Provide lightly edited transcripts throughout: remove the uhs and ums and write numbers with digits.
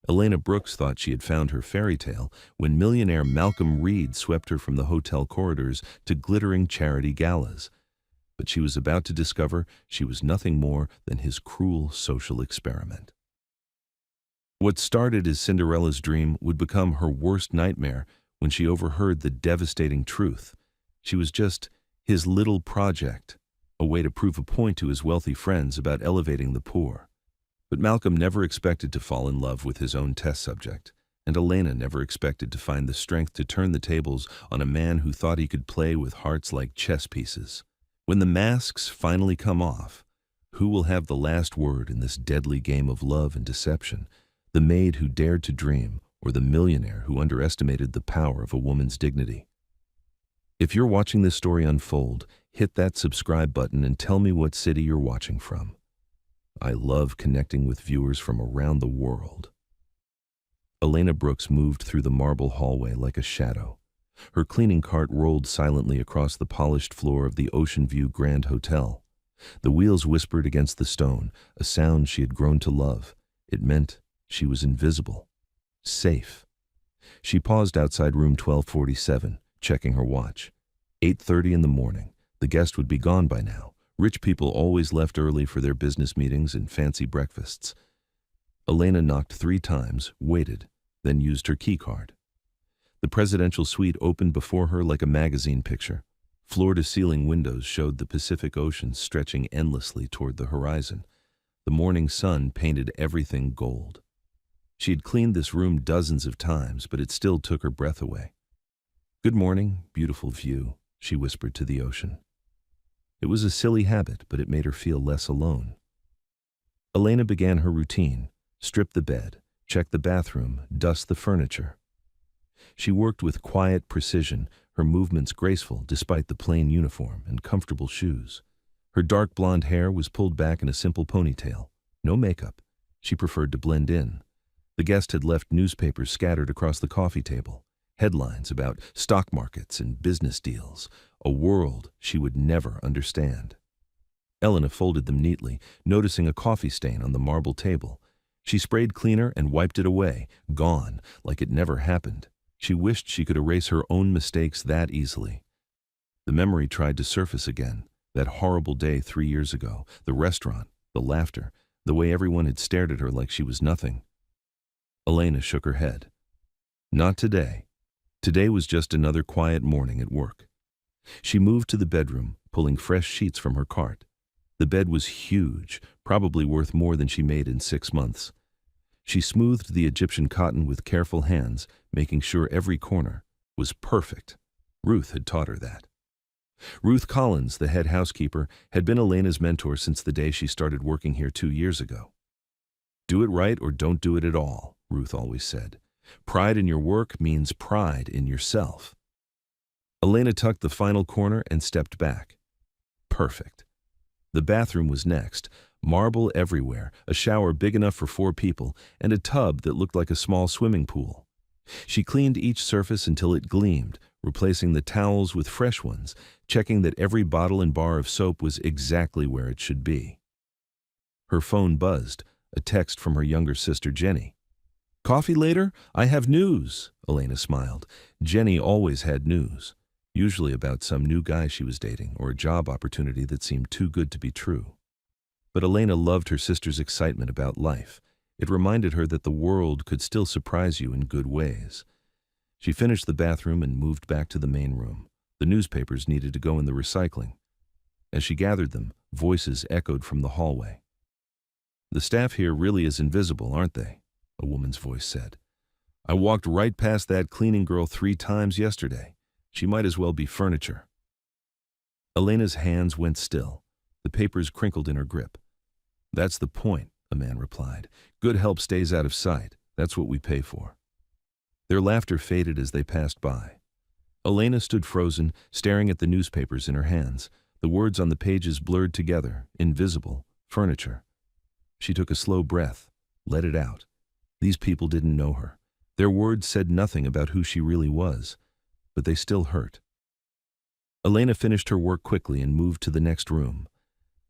Elena Brooks thought she had found her fairy tale when millionaire Malcolm Reed swept her from the hotel corridors to glittering charity galas. But she was about to discover she was nothing more than his cruel social experiment. What started as Cinderella's dream would become her worst nightmare when she overheard the devastating truth. She was just his little project, a way to prove a point to his wealthy friends about elevating the poor. But Malcolm never expected to fall in love with his own test subject, and Elena never expected to find the strength to turn the tables on a man who thought he could play with hearts like chess pieces. When the masks finally come off, who will have the last word in this deadly game of love and deception? The maid who dared to dream, or the millionaire who underestimated the power of a woman's dignity? If you're watching this story unfold, hit that subscribe button and tell me what city you're watching from. I love connecting with viewers from around the world. Elena Brooks moved through the marble hallway like a shadow. Her cleaning cart rolled silently across the polished floor of the Ocean View Grand Hotel. The wheels whispered against the stone, a sound she had grown to love. It meant she was invisible, safe. She paused outside room 1247, checking her watch. 8:30 in the morning. The guest would be gone by now. Rich people always left early for their business meetings and fancy breakfasts. Elena knocked 3 times, waited, then used her key card. The presidential suite opened before her like a magazine picture. Floor-to-ceiling windows showed the Pacific Ocean stretching endlessly toward the horizon. The morning sun painted everything gold. She had cleaned this room dozens of times, but it still took her breath away. "Good morning, beautiful view," she whispered to the ocean. It was a silly habit, but it made her feel less alone. Elena began her routine: strip the bed, check the bathroom, dust the furniture. She worked with quiet precision, her movements graceful despite the plain uniform and comfortable shoes. Her dark blonde hair was pulled back in a simple ponytail. No makeup. She preferred to blend in. The guest had left newspapers scattered across the coffee table. Headlines about stock markets and business deals, a world she would never understand. Elena folded them neatly, noticing a coffee stain on the marble table. She sprayed cleaner and wiped it away, gone, like it never happened. She wished she could erase her own mistakes that easily. The memory tried to surface again, that horrible day 3 years ago, the restaurant, the laughter, the way everyone had stared at her like she was nothing. Elena shook her head. Not today. Today was just another quiet morning at work. She moved to the bedroom, pulling fresh sheets from her cart. The bed was huge, probably worth more than she made in 6 months. She smoothed the Egyptian cotton with careful hands, making sure every corner was perfect. Ruth had taught her that. Ruth Collins, the head housekeeper, had been Elena's mentor since the day she started working here 2 years ago. "Do it right or don't do it at all," Ruth always said. "Pride in your work means pride in yourself." Elena tucked the final corner and stepped back. Perfect. The bathroom was next. Marble everywhere, a shower big enough for 4 people, and a tub that looked like a small swimming pool. She cleaned each surface until it gleamed, replacing the towels with fresh ones, checking that every bottle and bar of soap was exactly where it should be. Her phone buzzed, a text from her younger sister Jenny. "Coffee later? I have news," Elena smiled. Jenny always had news, usually about some new guy she was dating or a job opportunity that seemed too good to be true. But Elena loved her sister's excitement about life. It reminded her that the world could still surprise you in good ways. She finished the bathroom and moved back to the main room. The newspapers needed to go in the recycling. As she gathered them, voices echoed from the hallway. "The staff here really is invisible, aren't they?" a woman's voice said. "I walked right past that cleaning girl 3 times yesterday. She might as well be furniture." Elena's hands went still. The papers crinkled in her grip. "That's the point," a man replied. "Good help stays out of sight. That's what we pay for." Their laughter faded as they passed by. Elena stood frozen, staring at the newspapers in her hands. The words on the pages blurred together, invisible, furniture. She took a slow breath, let it out. These people didn't know her. Their words said nothing about who she really was, but they still hurt. Elena finished her work quickly and moved to the next room.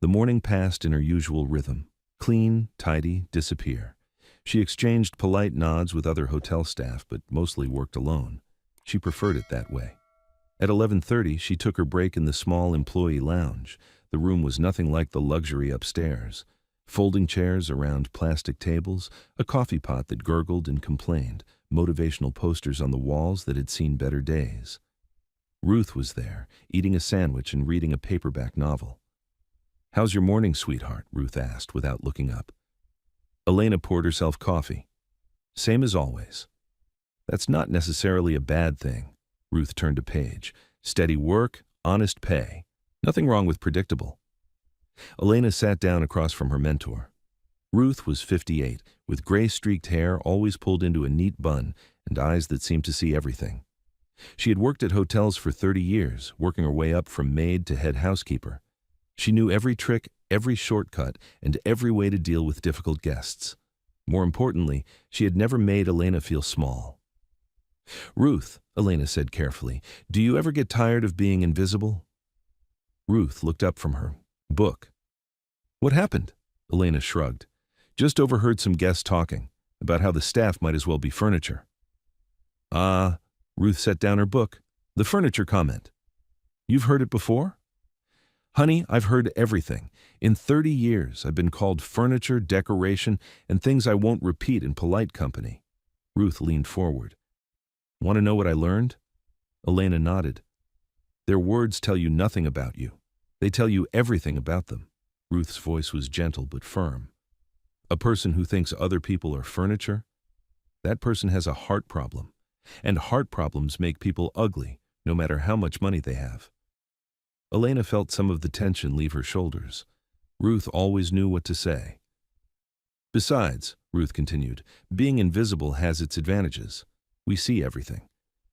The morning passed in her usual rhythm. Clean, tidy, disappear. She exchanged polite nods with other hotel staff, but mostly worked alone. She preferred it that way. At 11:30, she took her break in the small employee lounge. The room was nothing like the luxury upstairs. Folding chairs around plastic tables, a coffee pot that gurgled and complained, motivational posters on the walls that had seen better days. Ruth was there, eating a sandwich and reading a paperback novel. "How's your morning, sweetheart?" Ruth asked without looking up. Elena poured herself coffee. "Same as always." "That's not necessarily a bad thing." Ruth turned to Paige. "Steady work, honest pay. Nothing wrong with predictable." Elena sat down across from her mentor. Ruth was 58, with gray-streaked hair always pulled into a neat bun and eyes that seemed to see everything. She had worked at hotels for 30 years, working her way up from maid to head housekeeper. She knew every trick, every shortcut, and every way to deal with difficult guests. More importantly, she had never made Elena feel small. "Ruth," Elena said carefully, "do you ever get tired of being invisible?" Ruth looked up from her book. "What happened?" Elena shrugged. "Just overheard some guests talking about how the staff might as well be furniture." "Ah," Ruth set down her book. "The furniture comment. You've heard it before?" "Honey, I've heard everything. In 30 years, I've been called furniture, decoration, and things I won't repeat in polite company." Ruth leaned forward. "Want to know what I learned?" Elena nodded. "Their words tell you nothing about you. They tell you everything about them." Ruth's voice was gentle but firm. "A person who thinks other people are furniture, that person has a heart problem. And heart problems make people ugly, no matter how much money they have." Elena felt some of the tension leave her shoulders. Ruth always knew what to say. "Besides," Ruth continued, "being invisible has its advantages. We see everything.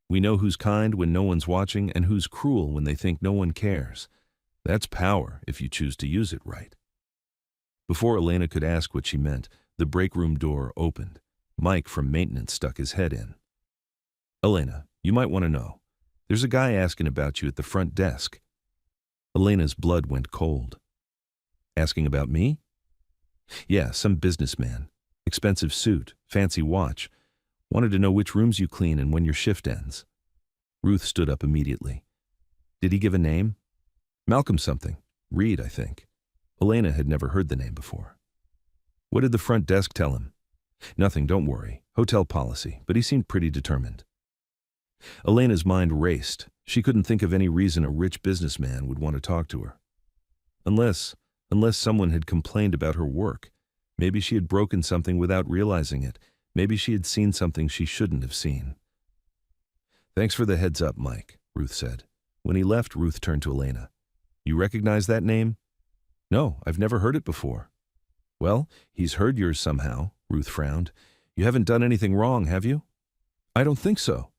We know who's kind when no one's watching and who's cruel when they think no one cares. That's power if you choose to use it right." Before Elena could ask what she meant, the break room door opened. Mike from maintenance stuck his head in. "Elena, you might want to know. There's a guy asking about you at the front desk." Elena's blood went cold. "Asking about me?" "Yeah, some businessman. Expensive suit, fancy watch. Wanted to know which rooms you clean and when your shift ends." Ruth stood up immediately. "Did he give a name?" "Malcolm something. Reed, I think." Elena had never heard the name before. "What did the front desk tell him?" "Nothing, don't worry. Hotel policy, but he seemed pretty determined." Elena's mind raced. She couldn't think of any reason a rich businessman would want to talk to her. Unless someone had complained about her work. Maybe she had broken something without realizing it. Maybe she had seen something she shouldn't have seen. "Thanks for the heads up, Mike," Ruth said. When he left, Ruth turned to Elena. "You recognize that name?" "No, I've never heard it before." "Well, he's heard yours somehow," Ruth frowned. "You haven't done anything wrong, have you?" "I don't think so."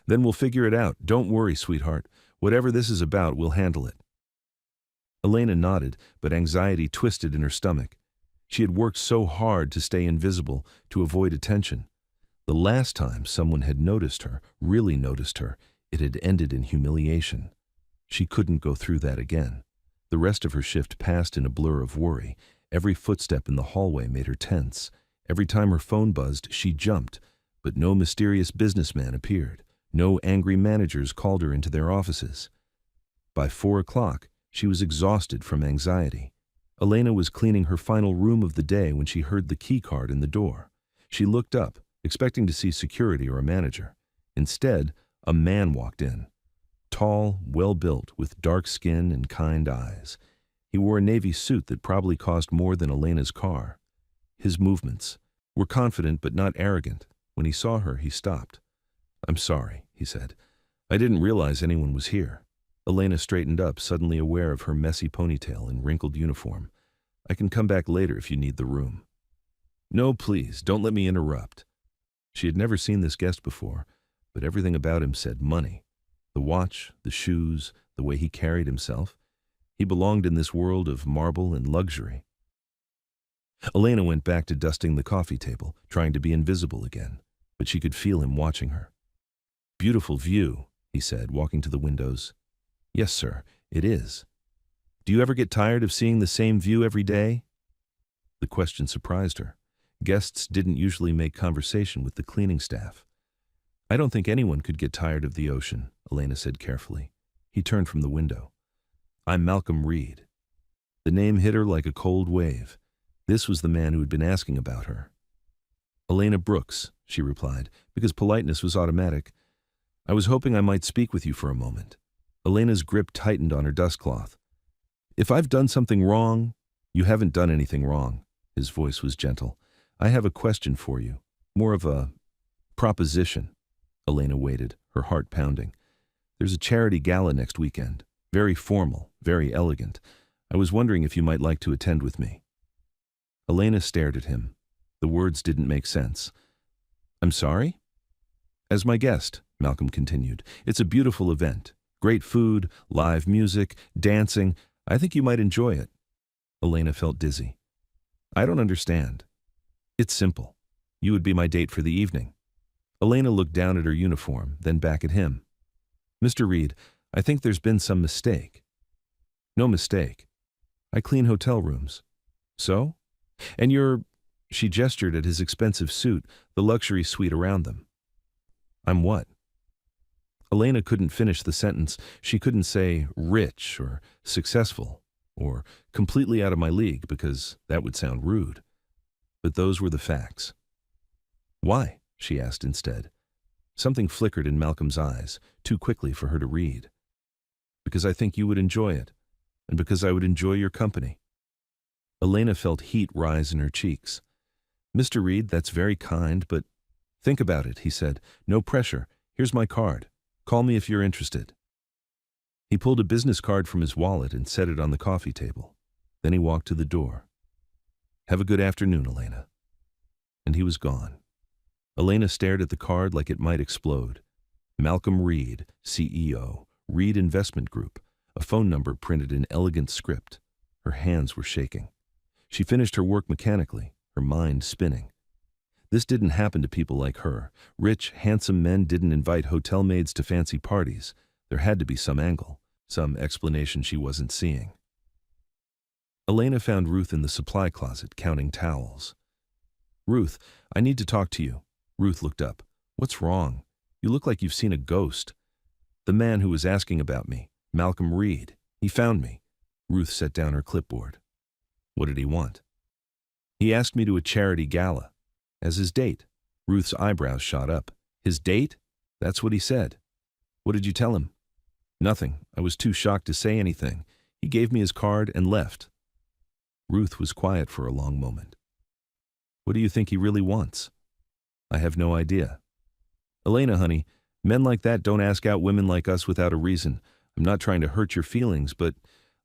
"Then we'll figure it out. Don't worry, sweetheart. Whatever this is about, we'll handle it." Elena nodded, but anxiety twisted in her stomach. She had worked so hard to stay invisible, to avoid attention. The last time someone had noticed her, really noticed her, it had ended in humiliation. She couldn't go through that again. The rest of her shift passed in a blur of worry. Every footstep in the hallway made her tense. Every time her phone buzzed, she jumped, but no mysterious businessman appeared. No angry managers called her into their offices. By 4 o'clock, she was exhausted from anxiety. Elena was cleaning her final room of the day when she heard the key card in the door. She looked up, expecting to see security or a manager. Instead, a man walked in. Tall, well-built, with dark skin and kind eyes. He wore a navy suit that probably cost more than Elena's car. His movements were confident but not arrogant. When he saw her, he stopped. "I'm sorry," he said. "I didn't realize anyone was here." Elena straightened up, suddenly aware of her messy ponytail and wrinkled uniform. "I can come back later if you need the room." "No, please, don't let me interrupt." She had never seen this guest before, but everything about him said money. The watch, the shoes, the way he carried himself. He belonged in this world of marble and luxury. Elena went back to dusting the coffee table, trying to be invisible again, but she could feel him watching her. "Beautiful view," he said, walking to the windows. "Yes, sir, it is." "Do you ever get tired of seeing the same view every day?" The question surprised her. Guests didn't usually make conversation with the cleaning staff. I don't think anyone could get tired of the ocean, Elena said carefully. He turned from the window. I'm Malcolm Reed. The name hit her like a cold wave. This was the man who had been asking about her. Elena Brooks, she replied, because politeness was automatic. I was hoping I might speak with you for a moment. Elena's grip tightened on her dustcloth. If I've done something wrong, you haven't done anything wrong. His voice was gentle. I have a question for you, more of a proposition. Elena waited, her heart pounding. There's a charity gala next weekend. Very formal, very elegant. I was wondering if you might like to attend with me. Elena stared at him. The words didn't make sense. I'm sorry? As my guest, Malcolm continued. It's a beautiful event. Great food, live music, dancing. I think you might enjoy it. Elena felt dizzy. I don't understand. It's simple. You would be my date for the evening. Elena looked down at her uniform, then back at him. Mr. Reed, I think there's been some mistake. No mistake. I clean hotel rooms. So? And she gestured at his expensive suit, the luxury suite around them. I'm what? Elena couldn't finish the sentence. She couldn't say rich or successful or completely out of my league because that would sound rude. But those were the facts. Why? She asked instead. Something flickered in Malcolm's eyes, too quickly for her to read. Because I think you would enjoy it, and because I would enjoy your company. Elena felt heat rise in her cheeks. Mr. Reed, that's very kind, but think about it, he said. No pressure. Here's my card. Call me if you're interested. He pulled a business card from his wallet and set it on the coffee table. Then he walked to the door. Have a good afternoon, Elena. And he was gone. Elena stared at the card like it might explode. Malcolm Reed, CEO, Reed Investment Group, a phone number printed in elegant script. Her hands were shaking. She finished her work mechanically, her mind spinning. This didn't happen to people like her. Rich, handsome men didn't invite hotel maids to fancy parties. There had to be some angle, some explanation she wasn't seeing. Elena found Ruth in the supply closet, counting towels. Ruth, I need to talk to you. Ruth looked up. What's wrong? You look like you've seen a ghost. The man who was asking about me, Malcolm Reed. He found me. Ruth set down her clipboard. What did he want? He asked me to a charity gala. As his date. Ruth's eyebrows shot up. His date? That's what he said. What did you tell him? Nothing. I was too shocked to say anything. He gave me his card and left. Ruth was quiet for a long moment. What do you think he really wants? I have no idea. Elena, honey, men like that don't ask out women like us without a reason. I'm not trying to hurt your feelings, but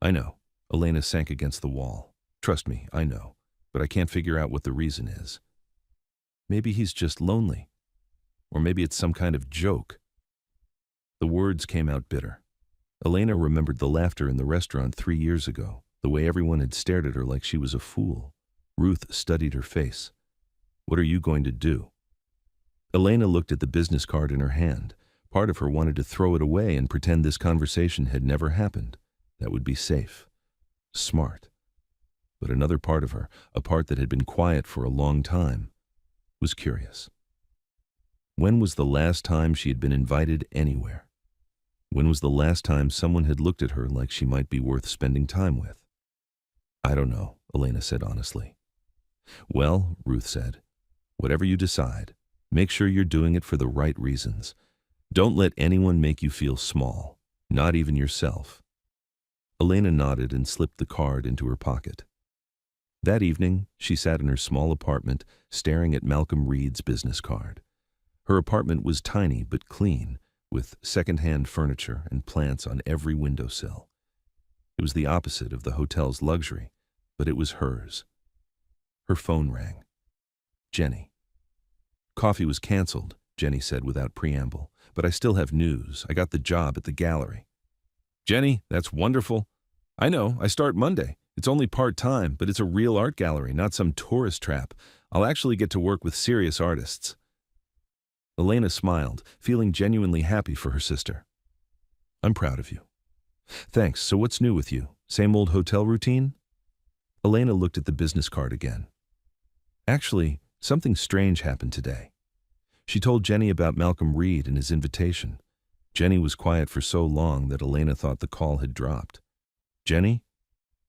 I know. Elena sank against the wall. Trust me, I know. But I can't figure out what the reason is. Maybe he's just lonely. Or maybe it's some kind of joke. The words came out bitter. Elena remembered the laughter in the restaurant 3 years ago, the way everyone had stared at her like she was a fool. Ruth studied her face. What are you going to do? Elena looked at the business card in her hand. Part of her wanted to throw it away and pretend this conversation had never happened. That would be safe. Smart. But another part of her, a part that had been quiet for a long time, was curious. When was the last time she had been invited anywhere? When was the last time someone had looked at her like she might be worth spending time with? I don't know, Elena said honestly. Well, Ruth said, whatever you decide, make sure you're doing it for the right reasons. Don't let anyone make you feel small, not even yourself. Elena nodded and slipped the card into her pocket. That evening, she sat in her small apartment, staring at Malcolm Reed's business card. Her apartment was tiny but clean, with second-hand furniture and plants on every windowsill. It was the opposite of the hotel's luxury, but it was hers. Her phone rang. Jenny. Coffee was canceled, Jenny said without preamble, but I still have news. I got the job at the gallery. Jenny, that's wonderful. I know, I start Monday. It's only part-time, but it's a real art gallery, not some tourist trap. I'll actually get to work with serious artists. Elena smiled, feeling genuinely happy for her sister. I'm proud of you. Thanks. So what's new with you? Same old hotel routine? Elena looked at the business card again. Actually, Something strange happened today. She told Jenny about Malcolm Reed and his invitation. Jenny was quiet for so long that Elena thought the call had dropped. Jenny?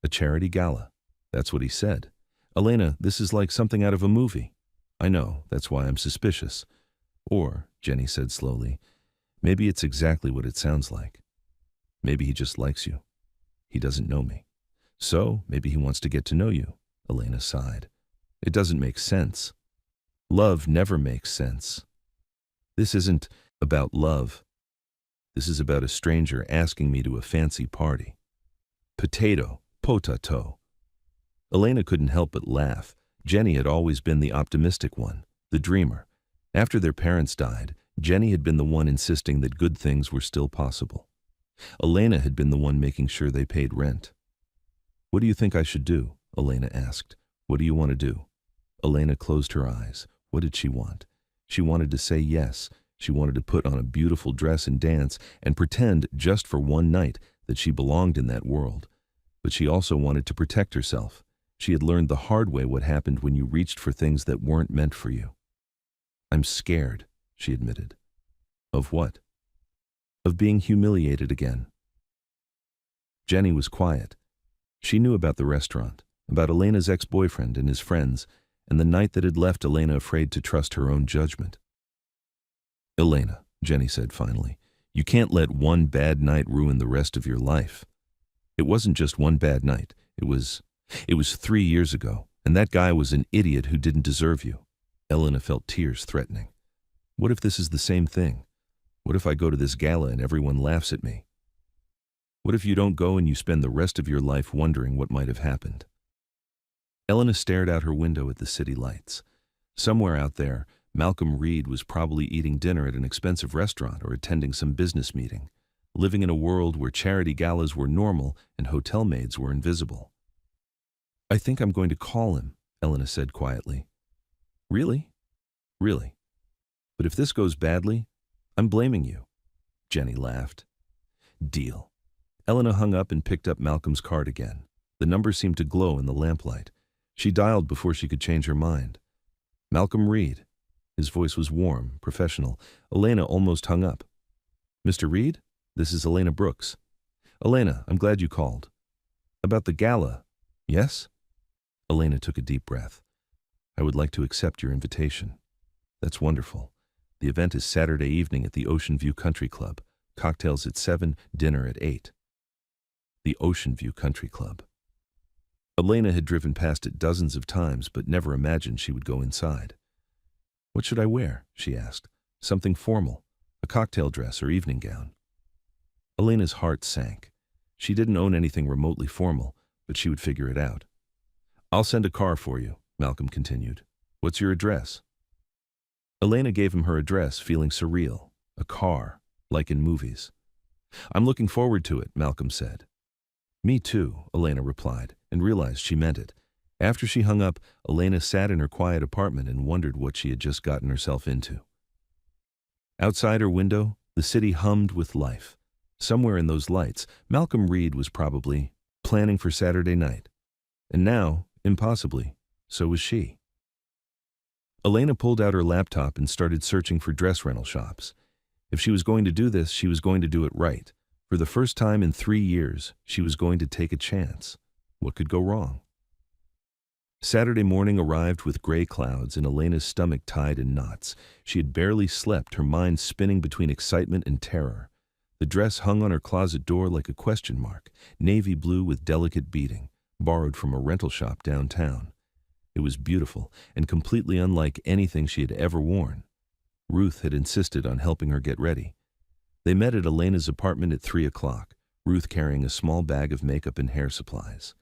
A charity gala. That's what he said. Elena, this is like something out of a movie. I know, that's why I'm suspicious. Or, Jenny said slowly, maybe it's exactly what it sounds like. Maybe he just likes you. He doesn't know me. So, maybe he wants to get to know you. Elena sighed. It doesn't make sense. Love never makes sense. This isn't about love. This is about a stranger asking me to a fancy party. Potato. Elena couldn't help but laugh. Jenny had always been the optimistic one, the dreamer. After their parents died, Jenny had been the one insisting that good things were still possible. Elena had been the one making sure they paid rent. What do you think I should do? Elena asked. What do you want to do? Elena closed her eyes. What did she want? She wanted to say yes. She wanted to put on a beautiful dress and dance and pretend just for one night that she belonged in that world. But she also wanted to protect herself. She had learned the hard way what happened when you reached for things that weren't meant for you. I'm scared, she admitted. Of what? Of being humiliated again. Jenny was quiet. She knew about the restaurant, about Elena's ex-boyfriend and his friends, and the night that had left Elena afraid to trust her own judgment. Elena, Jenny said finally, you can't let one bad night ruin the rest of your life. It wasn't just one bad night. It was 3 years ago, and that guy was an idiot who didn't deserve you. Elena felt tears threatening. What if this is the same thing? What if I go to this gala and everyone laughs at me? What if you don't go and you spend the rest of your life wondering what might have happened? Elena stared out her window at the city lights. Somewhere out there, Malcolm Reed was probably eating dinner at an expensive restaurant or attending some business meeting, living in a world where charity galas were normal and hotel maids were invisible. I think I'm going to call him, Elena said quietly. Really? Really. But if this goes badly, I'm blaming you. Jenny laughed. Deal. Elena hung up and picked up Malcolm's card again. The number seemed to glow in the lamplight. She dialed before she could change her mind. Malcolm Reed. His voice was warm, professional. Elena almost hung up. Mr. Reed? This is Elena Brooks. Elena, I'm glad you called. About the gala, yes? Elena took a deep breath. I would like to accept your invitation. That's wonderful. The event is Saturday evening at the Ocean View Country Club. Cocktails at 7, dinner at 8. The Ocean View Country Club. Elena had driven past it dozens of times, but never imagined she would go inside. What should I wear? She asked. Something formal, a cocktail dress or evening gown. Elena's heart sank. She didn't own anything remotely formal, but she would figure it out. I'll send a car for you, Malcolm continued. What's your address? Elena gave him her address, feeling surreal. A car, like in movies. I'm looking forward to it, Malcolm said. Me too, Elena replied, and realized she meant it. After she hung up, Elena sat in her quiet apartment and wondered what she had just gotten herself into. Outside her window, the city hummed with life. Somewhere in those lights, Malcolm Reed was probably planning for Saturday night. And now, impossibly, so was she. Elena pulled out her laptop and started searching for dress rental shops. If she was going to do this, she was going to do it right. For the first time in 3 years, she was going to take a chance. What could go wrong? Saturday morning arrived with gray clouds and Elena's stomach tied in knots. She had barely slept, her mind spinning between excitement and terror. The dress hung on her closet door like a question mark, navy blue with delicate beading, borrowed from a rental shop downtown. It was beautiful and completely unlike anything she had ever worn. Ruth had insisted on helping her get ready. They met at Elena's apartment at 3 o'clock, Ruth carrying a small bag of makeup and hair supplies.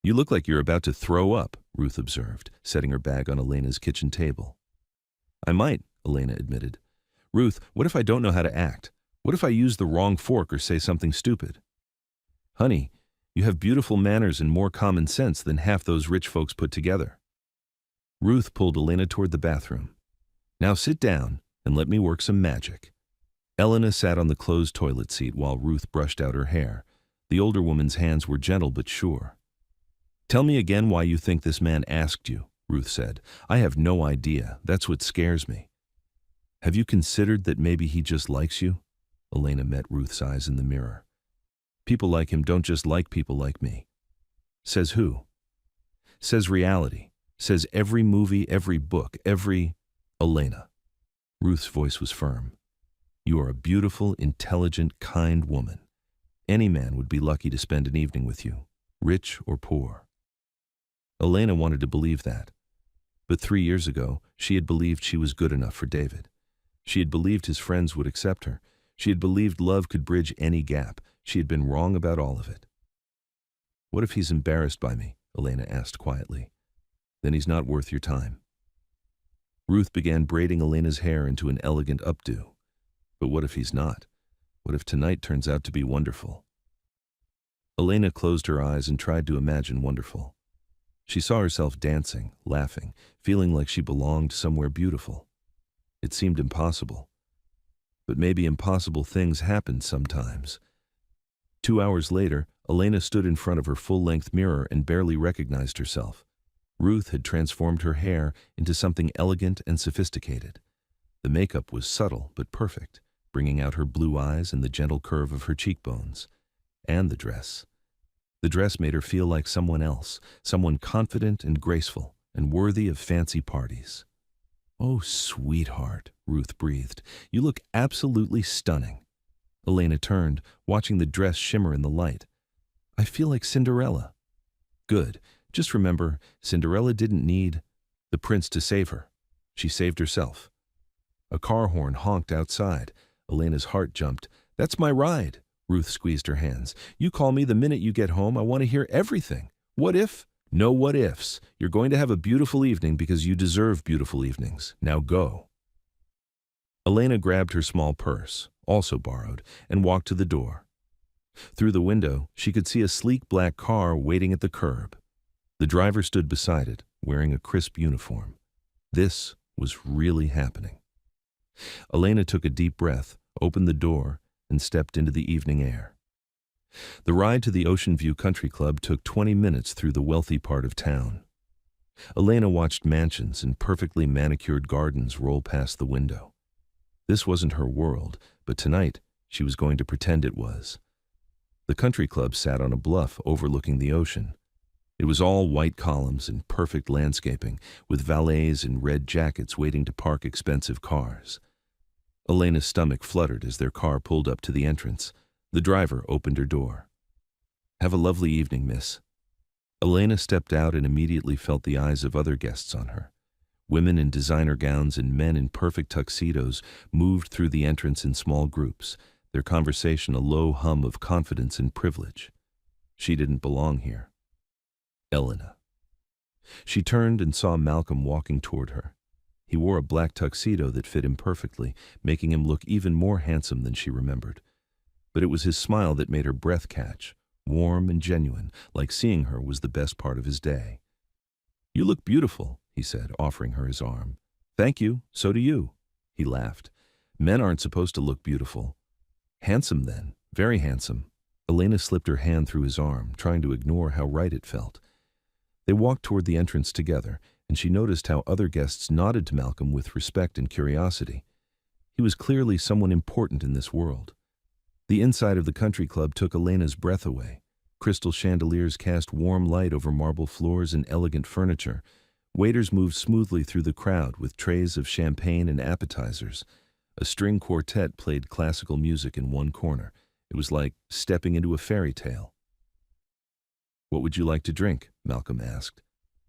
You look like you're about to throw up, Ruth observed, setting her bag on Elena's kitchen table. I might, Elena admitted. Ruth, what if I don't know how to act? What if I use the wrong fork or say something stupid? Honey, you have beautiful manners and more common sense than half those rich folks put together. Ruth pulled Elena toward the bathroom. Now sit down and let me work some magic. Elena sat on the closed toilet seat while Ruth brushed out her hair. The older woman's hands were gentle but sure. Tell me again why you think this man asked you, Ruth said. I have no idea. That's what scares me. Have you considered that maybe he just likes you? Elena met Ruth's eyes in the mirror. People like him don't just like people like me. Says who? Says reality. Says every movie, every book, every… Elena. Ruth's voice was firm. You are a beautiful, intelligent, kind woman. Any man would be lucky to spend an evening with you, rich or poor. Elena wanted to believe that. But 3 years ago, she had believed she was good enough for David. She had believed his friends would accept her. She had believed love could bridge any gap. She had been wrong about all of it. What if he's embarrassed by me? Elena asked quietly. Then he's not worth your time. Ruth began braiding Elena's hair into an elegant updo. But what if he's not? What if tonight turns out to be wonderful? Elena closed her eyes and tried to imagine wonderful. She saw herself dancing, laughing, feeling like she belonged somewhere beautiful. It seemed impossible. But maybe impossible things happen sometimes. 2 hours later, Elena stood in front of her full-length mirror and barely recognized herself. Ruth had transformed her hair into something elegant and sophisticated. The makeup was subtle but perfect, bringing out her blue eyes and the gentle curve of her cheekbones. And the dress. The dress made her feel like someone else, someone confident and graceful, and worthy of fancy parties. Oh, sweetheart, Ruth breathed. You look absolutely stunning. Elena turned, watching the dress shimmer in the light. I feel like Cinderella. Good. Just remember, Cinderella didn't need the prince to save her. She saved herself. A car horn honked outside. Elena's heart jumped. That's my ride. Ruth squeezed her hands. You call me the minute you get home. I want to hear everything. What if? No what ifs. You're going to have a beautiful evening because you deserve beautiful evenings. Now go. Elena grabbed her small purse, also borrowed, and walked to the door. Through the window, she could see a sleek black car waiting at the curb. The driver stood beside it, wearing a crisp uniform. This was really happening. Elena took a deep breath, opened the door, and stepped into the evening air. The ride to the Ocean View Country Club took 20 minutes through the wealthy part of town. Elena watched mansions and perfectly manicured gardens roll past the window. This wasn't her world, but tonight she was going to pretend it was. The country club sat on a bluff overlooking the ocean. It was all white columns and perfect landscaping, with valets in red jackets waiting to park expensive cars. Elena's stomach fluttered as their car pulled up to the entrance. The driver opened her door. Have a lovely evening, miss. Elena stepped out and immediately felt the eyes of other guests on her. Women in designer gowns and men in perfect tuxedos moved through the entrance in small groups, their conversation a low hum of confidence and privilege. She didn't belong here. Elena. She turned and saw Malcolm walking toward her. He wore a black tuxedo that fit him perfectly, making him look even more handsome than she remembered. But it was his smile that made her breath catch, warm and genuine, like seeing her was the best part of his day. You look beautiful, he said, offering her his arm. Thank you, so do you. He laughed. Men aren't supposed to look beautiful. Handsome then, very handsome. Elena slipped her hand through his arm, trying to ignore how right it felt. They walked toward the entrance together, and she noticed how other guests nodded to Malcolm with respect and curiosity. He was clearly someone important in this world. The inside of the country club took Elena's breath away. Crystal chandeliers cast warm light over marble floors and elegant furniture. Waiters moved smoothly through the crowd with trays of champagne and appetizers. A string quartet played classical music in one corner. It was like stepping into a fairy tale. What would you like to drink? Malcolm asked.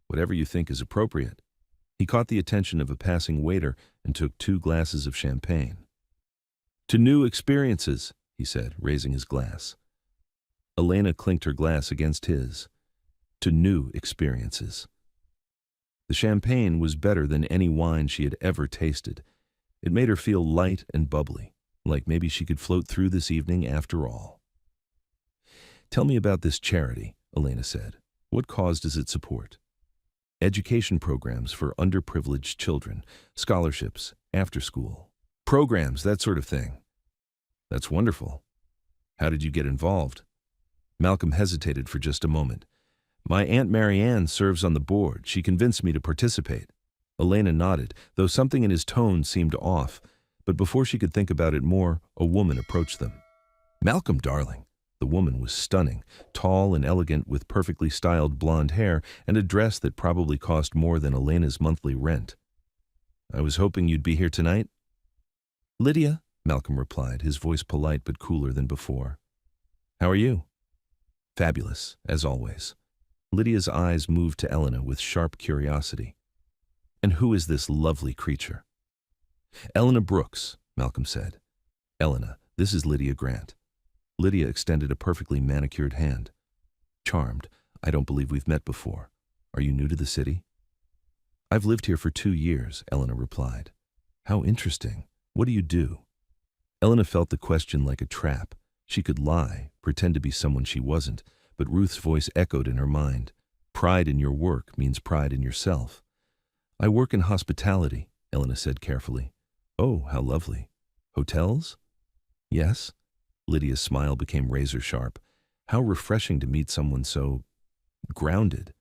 Whatever you think is appropriate. He caught the attention of a passing waiter and took 2 glasses of champagne. To new experiences, he said, raising his glass. Elena clinked her glass against his. To new experiences. The champagne was better than any wine she had ever tasted. It made her feel light and bubbly, like maybe she could float through this evening after all. Tell me about this charity, Elena said. What cause does it support? Education programs for underprivileged children, scholarships, after-school programs, that sort of thing. That's wonderful. How did you get involved? Malcolm hesitated for just a moment. My Aunt Marianne serves on the board. She convinced me to participate. Elena nodded, though something in his tone seemed off, but before she could think about it more, a woman approached them. Malcolm, darling. The woman was stunning, tall and elegant with perfectly styled blonde hair and a dress that probably cost more than Elena's monthly rent. I was hoping you'd be here tonight. Lydia, Malcolm replied, his voice polite but cooler than before. How are you? Fabulous, as always. Lydia's eyes moved to Elena with sharp curiosity. And who is this lovely creature? Elena Brooks, Malcolm said. Elena, this is Lydia Grant. Lydia extended a perfectly manicured hand. Charmed. I don't believe we've met before. Are you new to the city? I've lived here for 2 years, Elena replied. How interesting. What do you do? Elena felt the question like a trap. She could lie, pretend to be someone she wasn't, but Ruth's voice echoed in her mind. Pride in your work means pride in yourself. I work in hospitality, Elena said carefully. Oh, how lovely. Hotels? Yes. Lydia's smile became razor sharp. How refreshing to meet someone so grounded.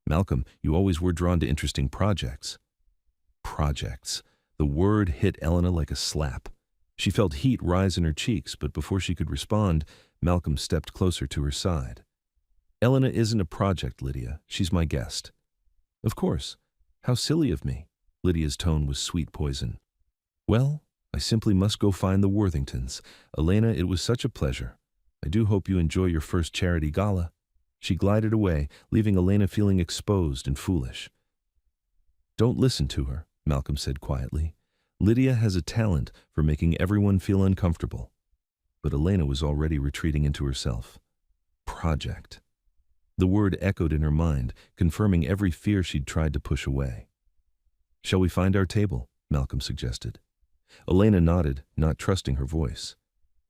Malcolm, you always were drawn to interesting projects. Projects. The word hit Elena like a slap. She felt heat rise in her cheeks, but before she could respond, Malcolm stepped closer to her side. Elena isn't a project, Lydia. She's my guest. Of course. How silly of me. Lydia's tone was sweet poison. Well, I simply must go find the Worthingtons. Elena, it was such a pleasure. I do hope you enjoy your first charity gala. She glided away, leaving Elena feeling exposed and foolish. Don't listen to her, Malcolm said quietly. Lydia has a talent for making everyone feel uncomfortable. But Elena was already retreating into herself. Project. The word echoed in her mind, confirming every fear she'd tried to push away. Shall we find our table? Malcolm suggested. Elena nodded, not trusting her voice.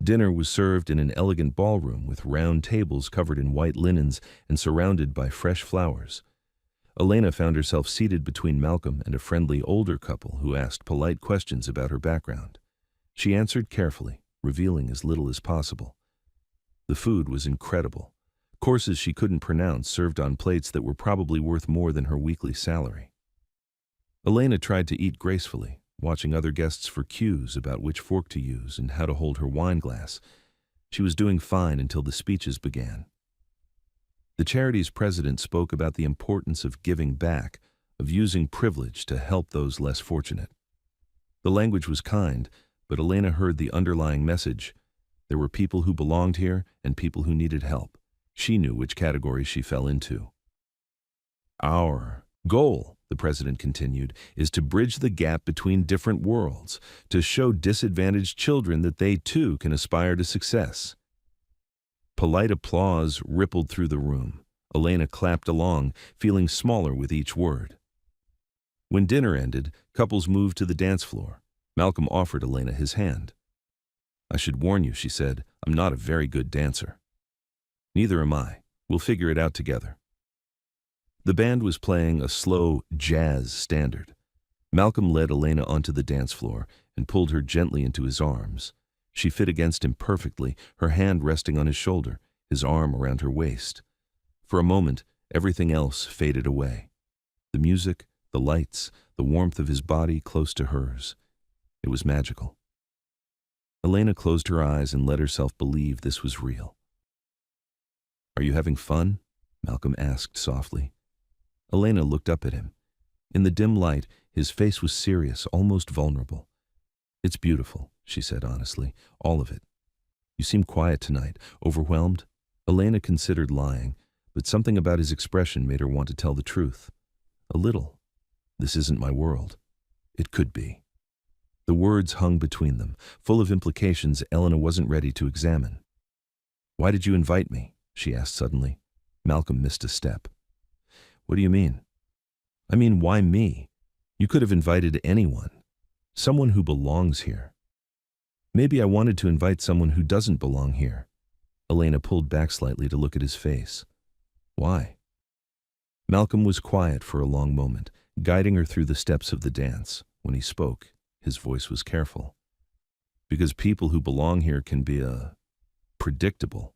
Dinner was served in an elegant ballroom with round tables covered in white linens and surrounded by fresh flowers. Elena found herself seated between Malcolm and a friendly older couple who asked polite questions about her background. She answered carefully, revealing as little as possible. The food was incredible. Courses she couldn't pronounce served on plates that were probably worth more than her weekly salary. Elena tried to eat gracefully, watching other guests for cues about which fork to use and how to hold her wine glass. She was doing fine until the speeches began. The charity's president spoke about the importance of giving back, of using privilege to help those less fortunate. The language was kind, but Elena heard the underlying message. There were people who belonged here and people who needed help. She knew which category she fell into. Our goal, the president continued, is to bridge the gap between different worlds, to show disadvantaged children that they too can aspire to success. Polite applause rippled through the room. Elena clapped along, feeling smaller with each word. When dinner ended, couples moved to the dance floor. Malcolm offered Elena his hand. I should warn you, she said, I'm not a very good dancer. Neither am I. We'll figure it out together. The band was playing a slow jazz standard. Malcolm led Elena onto the dance floor and pulled her gently into his arms. She fit against him perfectly, her hand resting on his shoulder, his arm around her waist. For a moment, everything else faded away. The music, the lights, the warmth of his body close to hers. It was magical. Elena closed her eyes and let herself believe this was real. Are you having fun? Malcolm asked softly. Elena looked up at him. In the dim light, his face was serious, almost vulnerable. It's beautiful, she said honestly, all of it. You seem quiet tonight, overwhelmed. Elena considered lying, but something about his expression made her want to tell the truth. A little. This isn't my world. It could be. The words hung between them, full of implications Elena wasn't ready to examine. Why did you invite me? She asked suddenly. Malcolm missed a step. What do you mean? I mean, why me? You could have invited anyone. Someone who belongs here. Maybe I wanted to invite someone who doesn't belong here. Elena pulled back slightly to look at his face. Why? Malcolm was quiet for a long moment, guiding her through the steps of the dance. When he spoke, his voice was careful. Because people who belong here can be predictable.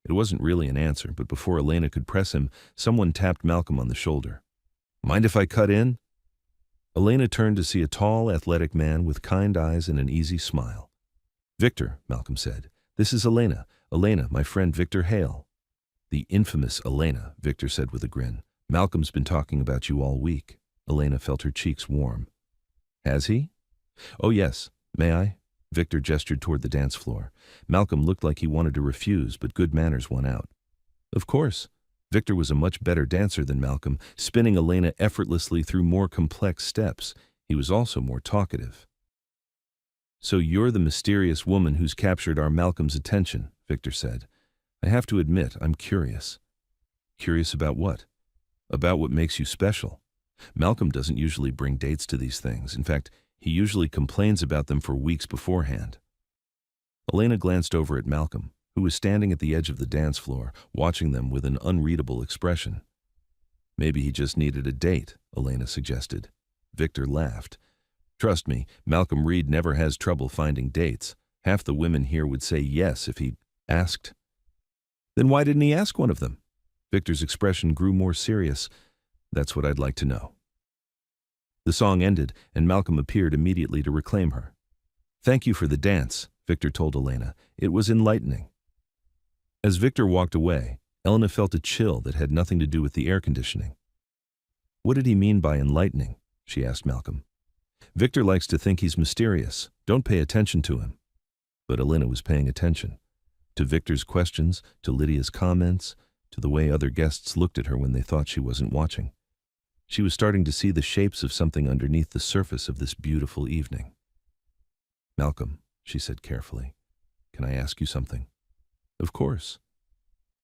It wasn't really an answer, but before Elena could press him, someone tapped Malcolm on the shoulder. "Mind if I cut in?" Elena turned to see a tall, athletic man with kind eyes and an easy smile. "Victor," Malcolm said. "This is Elena. Elena, my friend Victor Hale." "The infamous Elena," Victor said with a grin. "Malcolm's been talking about you all week." Elena felt her cheeks warm. "Has he?" "Oh yes. May I?" Victor gestured toward the dance floor. Malcolm looked like he wanted to refuse, but good manners won out. Of course. Victor was a much better dancer than Malcolm, spinning Elena effortlessly through more complex steps. He was also more talkative. "So you're the mysterious woman who's captured our Malcolm's attention," Victor said. "I have to admit, I'm curious." "Curious about what?" "About what makes you special. Malcolm doesn't usually bring dates to these things. In fact, he usually complains about them for weeks beforehand." Elena glanced over at Malcolm, who was standing at the edge of the dance floor, watching them with an unreadable expression. "Maybe he just needed a date," Elena suggested. Victor laughed. "Trust me, Malcolm Reed never has trouble finding dates. Half the women here would say yes if he asked." "Then why didn't he ask one of them?" Victor's expression grew more serious. "That's what I'd like to know." The song ended, and Malcolm appeared immediately to reclaim her. "Thank you for the dance," Victor told Elena. "It was enlightening." As Victor walked away, Elena felt a chill that had nothing to do with the air conditioning. "What did he mean by enlightening?" she asked Malcolm. "Victor likes to think he's mysterious. Don't pay attention to him." But Elena was paying attention. To Victor's questions, to Lydia's comments, to the way other guests looked at her when they thought she wasn't watching. She was starting to see the shapes of something underneath the surface of this beautiful evening. "Malcolm," she said carefully, "can I ask you something?" "Of course."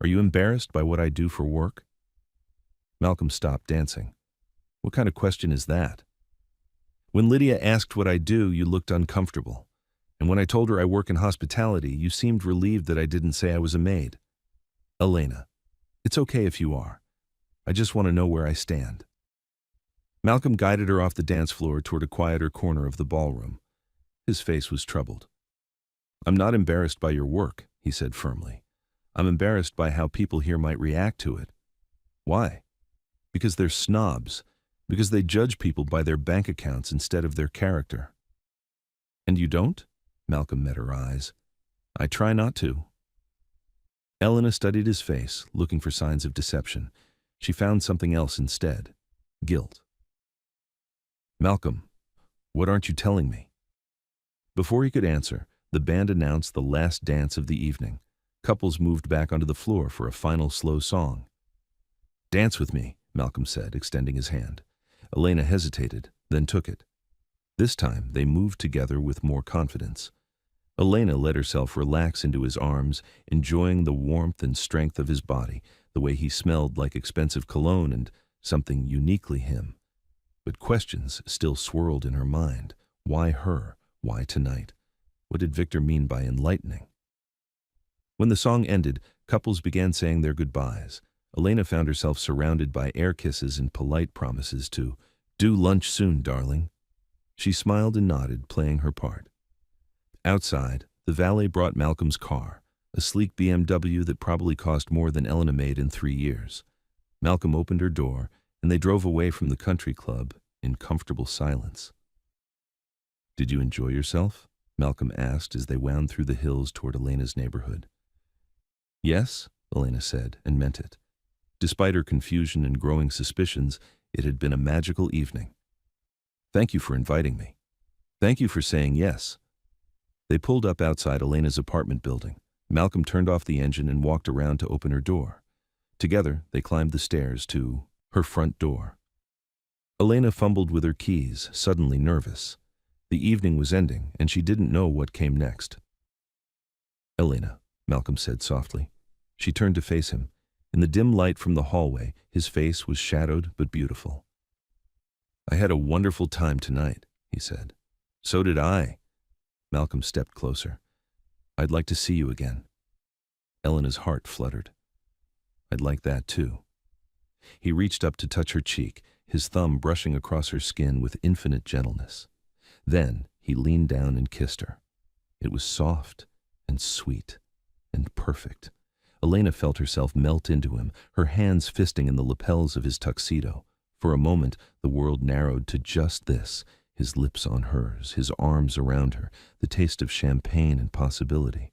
"Are you embarrassed by what I do for work?" Malcolm stopped dancing. "What kind of question is that?" "When Lydia asked what I do, you looked uncomfortable. And when I told her I work in hospitality, you seemed relieved that I didn't say I was a maid." "Elena, it's okay if you are. I just want to know where I stand." Malcolm guided her off the dance floor toward a quieter corner of the ballroom. His face was troubled. "I'm not embarrassed by your work," he said firmly. "I'm embarrassed by how people here might react to it." "Why?" "Because they're snobs. Because they judge people by their bank accounts instead of their character." "And you don't?" Malcolm met her eyes. "I try not to." Elena studied his face, looking for signs of deception. She found something else instead: guilt. "Malcolm, what aren't you telling me?" Before he could answer, the band announced the last dance of the evening. Couples moved back onto the floor for a final slow song. "Dance with me," Malcolm said, extending his hand. Elena hesitated, then took it. This time, they moved together with more confidence. Elena let herself relax into his arms, enjoying the warmth and strength of his body, the way he smelled like expensive cologne and something uniquely him. But questions still swirled in her mind. Why her? Why tonight? What did Victor mean by enlightening? When the song ended, couples began saying their goodbyes. Elena found herself surrounded by air kisses and polite promises to "do lunch soon, darling." She smiled and nodded, playing her part. Outside, the valet brought Malcolm's car, a sleek BMW that probably cost more than Elena made in 3 years. Malcolm opened her door, and they drove away from the country club in comfortable silence. "Did you enjoy yourself?" Malcolm asked as they wound through the hills toward Elena's neighborhood. "Yes," Elena said, and meant it. Despite her confusion and growing suspicions, it had been a magical evening. "Thank you for inviting me." "Thank you for saying yes." They pulled up outside Elena's apartment building. Malcolm turned off the engine and walked around to open her door. Together, they climbed the stairs to her front door. Elena fumbled with her keys, suddenly nervous. The evening was ending, and she didn't know what came next. "Elena," Malcolm said softly. She turned to face him. In the dim light from the hallway, his face was shadowed but beautiful. "I had a wonderful time tonight," he said. "So did I." Malcolm stepped closer. "I'd like to see you again." Elena's heart fluttered. "I'd like that too." He reached up to touch her cheek, his thumb brushing across her skin with infinite gentleness. Then he leaned down and kissed her. It was soft and sweet and perfect, Elena felt herself melt into him, her hands fisting in the lapels of his tuxedo. For a moment, the world narrowed to just this, his lips on hers, his arms around her, the taste of champagne and possibility.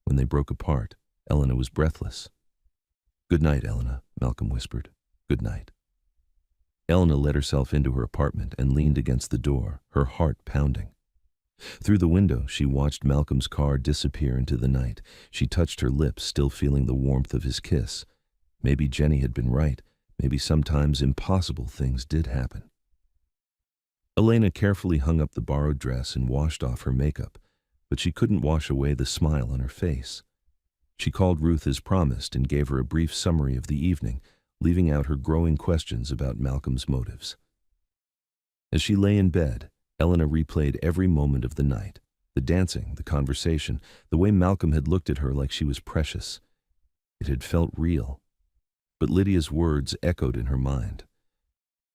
When they broke apart, Elena was breathless. "Good night, Elena," Malcolm whispered. "Good night." Elena let herself into her apartment and leaned against the door, her heart pounding. Through the window, she watched Malcolm's car disappear into the night. She touched her lips, still feeling the warmth of his kiss. Maybe Jenny had been right. Maybe sometimes impossible things did happen. Elena carefully hung up the borrowed dress and washed off her makeup, but she couldn't wash away the smile on her face. She called Ruth as promised and gave her a brief summary of the evening, leaving out her growing questions about Malcolm's motives. As she lay in bed, Elena replayed every moment of the night, the dancing, the conversation, the way Malcolm had looked at her like she was precious. It had felt real. But Lydia's words echoed in her mind.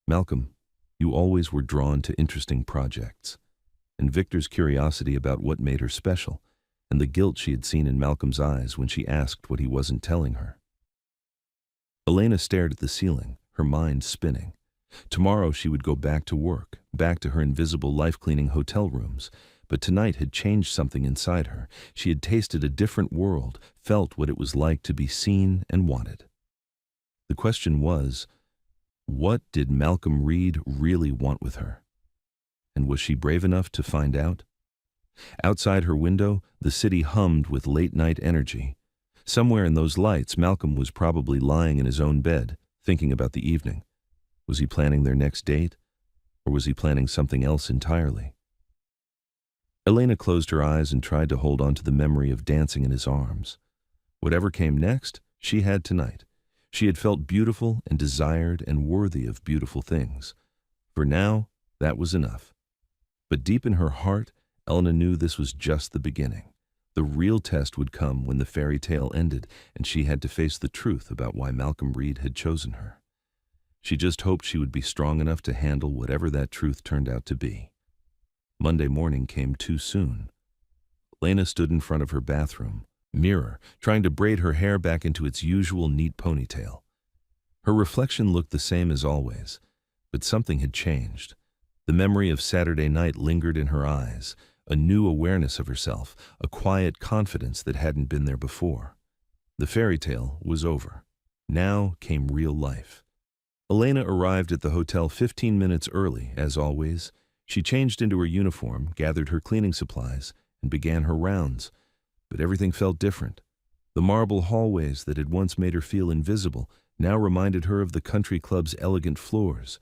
"Malcolm, you always were drawn to interesting projects." And Victor's curiosity about what made her special, and the guilt she had seen in Malcolm's eyes when she asked what he wasn't telling her. Elena stared at the ceiling, her mind spinning. Tomorrow she would go back to work, back to her invisible life-cleaning hotel rooms, but tonight had changed something inside her. She had tasted a different world, felt what it was like to be seen and wanted. The question was, what did Malcolm Reed really want with her? And was she brave enough to find out? Outside her window, the city hummed with late-night energy. Somewhere in those lights, Malcolm was probably lying in his own bed, thinking about the evening. Was he planning their next date? Or was he planning something else entirely? Elena closed her eyes and tried to hold on to the memory of dancing in his arms. Whatever came next, she had tonight. She had felt beautiful and desired and worthy of beautiful things. For now, that was enough. But deep in her heart, Elena knew this was just the beginning. The real test would come when the fairy tale ended and she had to face the truth about why Malcolm Reed had chosen her. She just hoped she would be strong enough to handle whatever that truth turned out to be. Monday morning came too soon. Elena stood in front of her bathroom mirror, trying to braid her hair back into its usual neat ponytail. Her reflection looked the same as always, but something had changed. The memory of Saturday night lingered in her eyes, a new awareness of herself, a quiet confidence that hadn't been there before. The fairy tale was over. Now came real life. Elena arrived at the hotel 15 minutes early, as always. She changed into her uniform, gathered her cleaning supplies, and began her rounds. But everything felt different. The marble hallways that had once made her feel invisible now reminded her of the country club's elegant floors.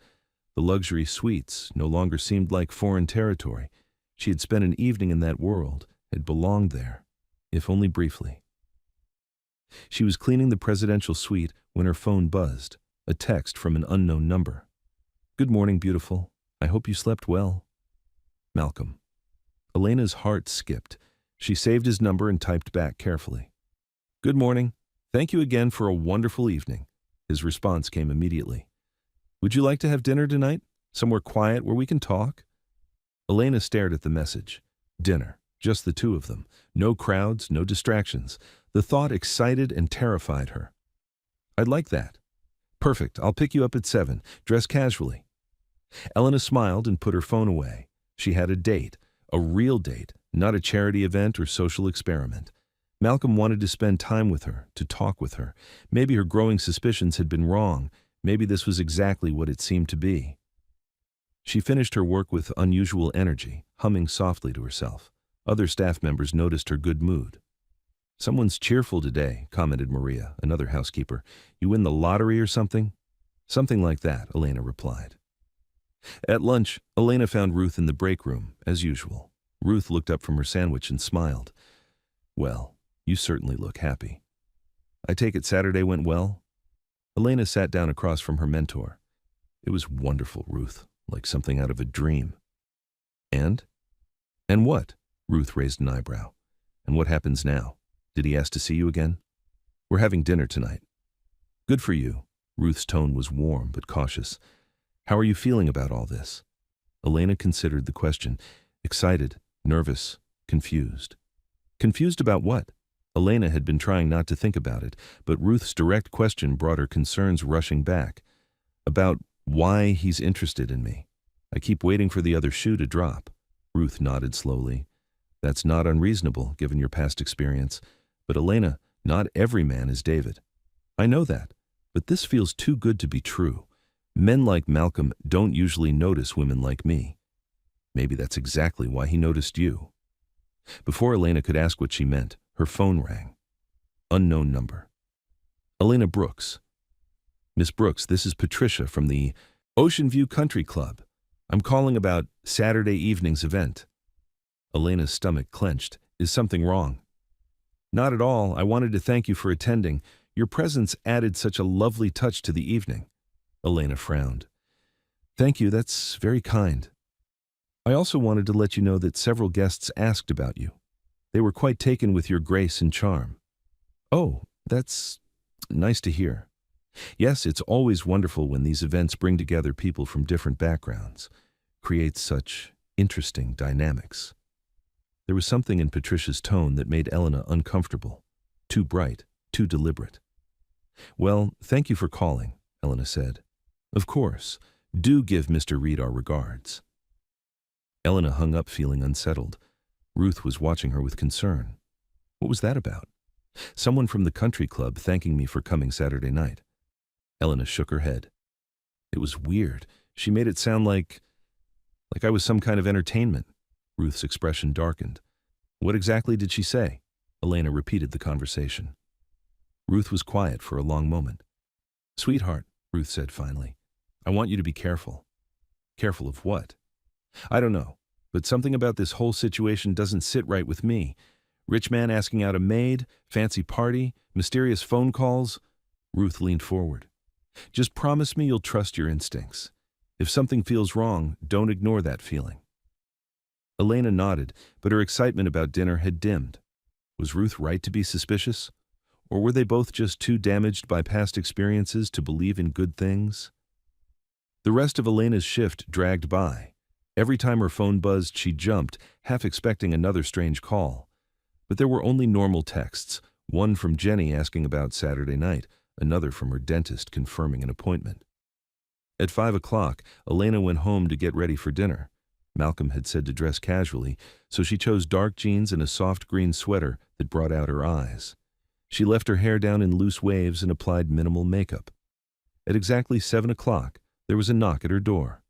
The luxury suites no longer seemed like foreign territory. She had spent an evening in that world, had belonged there, if only briefly. She was cleaning the presidential suite when her phone buzzed, a text from an unknown number. "Good morning, beautiful. I hope you slept well. Malcolm." Elena's heart skipped. She saved his number and typed back carefully. "Good morning. Thank you again for a wonderful evening." His response came immediately. "Would you like to have dinner tonight? Somewhere quiet where we can talk?" Elena stared at the message. Dinner. Just the two of them. No crowds, no distractions. The thought excited and terrified her. "I'd like that." "Perfect. I'll pick you up at 7. Dress casually." Elena smiled and put her phone away. She had a date. A real date, not a charity event or social experiment. Malcolm wanted to spend time with her, to talk with her. Maybe her growing suspicions had been wrong. Maybe this was exactly what it seemed to be. She finished her work with unusual energy, humming softly to herself. Other staff members noticed her good mood. "Someone's cheerful today," commented Maria, another housekeeper. "You win the lottery or something?" "Something like that," Elena replied. At lunch, Elena found Ruth in the break room, as usual. Ruth looked up from her sandwich and smiled. "Well, you certainly look happy. I take it Saturday went well?" Elena sat down across from her mentor. "It was wonderful, Ruth, like something out of a dream." "And? And what?" Ruth raised an eyebrow. "And what happens now? Did he ask to see you again?" "We're having dinner tonight." "Good for you." Ruth's tone was warm but cautious. "How are you feeling about all this?" Elena considered the question. Excited, nervous, confused. "Confused about what?" Elena had been trying not to think about it, but Ruth's direct question brought her concerns rushing back. About why he's interested in me. I keep waiting for the other shoe to drop. Ruth nodded slowly. That's not unreasonable, given your past experience. But Elena, not every man is David. I know that, but this feels too good to be true. Men like Malcolm don't usually notice women like me. Maybe that's exactly why he noticed you. Before Elena could ask what she meant, her phone rang. Unknown number. Elena Brooks. Miss Brooks, this is Patricia from the Ocean View Country Club. I'm calling about Saturday evening's event. Elena's stomach clenched. Is something wrong? Not at all. I wanted to thank you for attending. Your presence added such a lovely touch to the evening. Elena frowned. Thank you, that's very kind. I also wanted to let you know that several guests asked about you. They were quite taken with your grace and charm. Oh, that's nice to hear. Yes, it's always wonderful when these events bring together people from different backgrounds, create such interesting dynamics. There was something in Patricia's tone that made Elena uncomfortable, too bright, too deliberate. Well, thank you for calling, Elena said. Of course, do give Mr. Reed our regards. Elena hung up feeling unsettled. Ruth was watching her with concern. What was that about? Someone from the country club thanking me for coming Saturday night. Elena shook her head. It was weird. She made it sound like I was some kind of entertainment. Ruth's expression darkened. What exactly did she say? Elena repeated the conversation. Ruth was quiet for a long moment. Sweetheart, Ruth said finally, I want you to be careful. Careful of what? I don't know, but something about this whole situation doesn't sit right with me. Rich man asking out a maid, fancy party, mysterious phone calls. Ruth leaned forward. Just promise me you'll trust your instincts. If something feels wrong, don't ignore that feeling. Elena nodded, but her excitement about dinner had dimmed. Was Ruth right to be suspicious? Or were they both just too damaged by past experiences to believe in good things? The rest of Elena's shift dragged by. Every time her phone buzzed, she jumped, half expecting another strange call. But there were only normal texts, one from Jenny asking about Saturday night, another from her dentist confirming an appointment. At 5 o'clock, Elena went home to get ready for dinner. Malcolm had said to dress casually, so she chose dark jeans and a soft green sweater that brought out her eyes. She left her hair down in loose waves and applied minimal makeup. At exactly 7 o'clock, there was a knock at her door.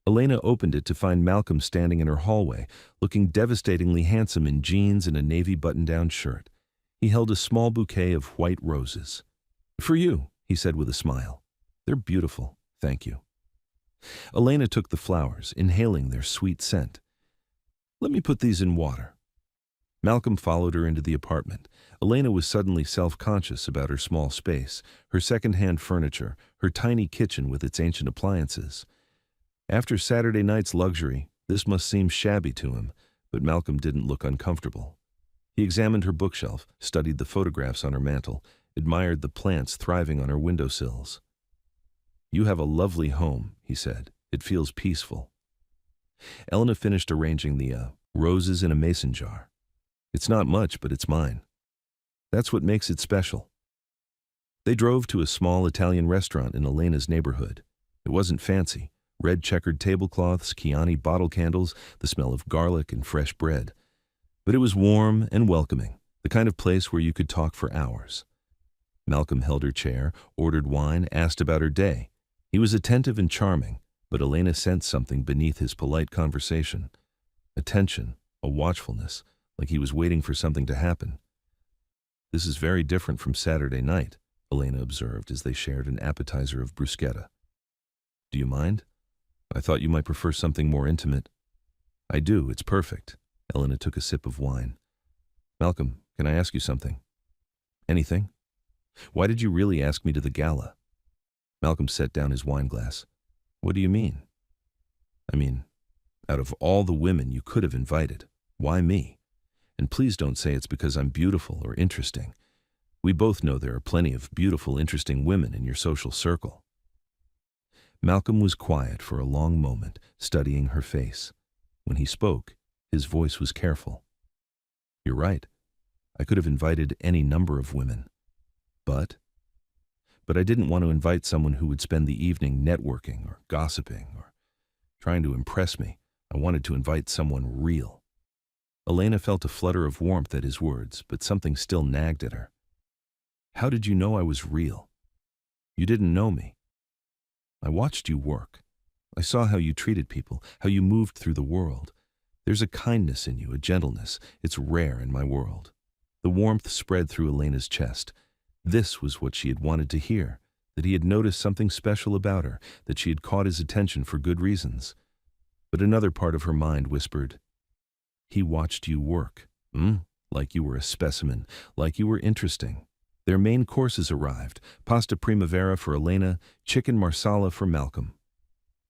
Elena opened it to find Malcolm standing in her hallway, looking devastatingly handsome in jeans and a navy button-down shirt. He held a small bouquet of white roses. For you, he said with a smile. They're beautiful, thank you. Elena took the flowers, inhaling their sweet scent. Let me put these in water. Malcolm followed her into the apartment. Elena was suddenly self-conscious about her small space, her second-hand furniture, her tiny kitchen with its ancient appliances. After Saturday night's luxury, this must seem shabby to him, but Malcolm didn't look uncomfortable. He examined her bookshelf, studied the photographs on her mantel, admired the plants thriving on her windowsills. You have a lovely home, he said. It feels peaceful. Elena finished arranging the roses in a mason jar. It's not much, but it's mine. That's what makes it special. They drove to a small Italian restaurant in Elena's neighborhood. It wasn't fancy. Red checkered tablecloths, Chianti bottle candles, the smell of garlic and fresh bread. But it was warm and welcoming, the kind of place where you could talk for hours. Malcolm held her chair, ordered wine, asked about her day. He was attentive and charming, but Elena sensed something beneath his polite conversation. A tension, a watchfulness, like he was waiting for something to happen. This is very different from Saturday night, Elena observed as they shared an appetizer of bruschetta. Do you mind? I thought you might prefer something more intimate. I do, it's perfect. Elena took a sip of wine. Malcolm, can I ask you something? Anything? Why did you really ask me to the gala? Malcolm set down his wine glass. What do you mean? I mean, out of all the women you could have invited, why me? And please don't say it's because I'm beautiful or interesting. We both know there are plenty of beautiful, interesting women in your social circle. Malcolm was quiet for a long moment, studying her face. When he spoke, his voice was careful. You're right. I could have invited any number of women. But I didn't want to invite someone who would spend the evening networking or gossiping or trying to impress me. I wanted to invite someone real. Elena felt a flutter of warmth at his words, but something still nagged at her. How did you know I was real? You didn't know me. I watched you work. I saw how you treated people, how you moved through the world. There's a kindness in you, a gentleness. It's rare in my world. The warmth spread through Elena's chest. This was what she had wanted to hear, that he had noticed something special about her, that she had caught his attention for good reasons. But another part of her mind whispered, he watched you work. Like you were a specimen, like you were interesting. Their main courses arrived, pasta primavera for Elena, chicken marsala for Malcolm.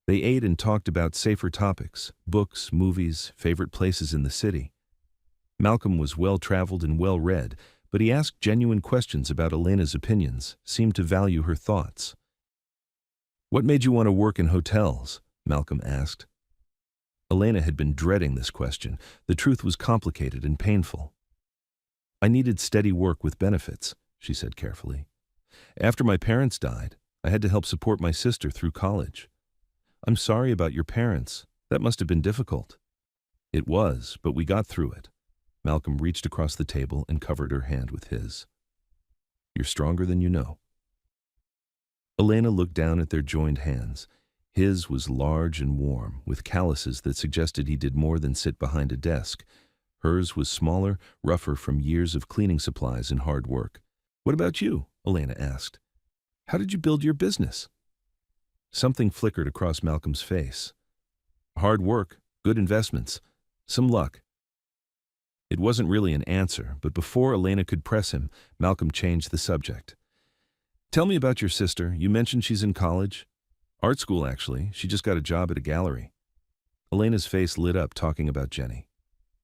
They ate and talked about safer topics, books, movies, favorite places in the city. Malcolm was well-traveled and well-read, but he asked genuine questions about Elena's opinions, seemed to value her thoughts. What made you want to work in hotels? Malcolm asked. Elena had been dreading this question. The truth was complicated and painful. I needed steady work with benefits, she said carefully. After my parents died, I had to help support my sister through college. I'm sorry about your parents. That must have been difficult. It was, but we got through it. Malcolm reached across the table and covered her hand with his. You're stronger than you know. Elena looked down at their joined hands. His was large and warm, with calluses that suggested he did more than sit behind a desk. Hers was smaller, rougher from years of cleaning supplies and hard work. What about you? Elena asked. How did you build your business? Something flickered across Malcolm's face. Hard work, good investments, some luck. It wasn't really an answer, but before Elena could press him, Malcolm changed the subject. Tell me about your sister. You mentioned she's in college. Art school, actually. She just got a job at a gallery. Elena's face lit up talking about Jenny.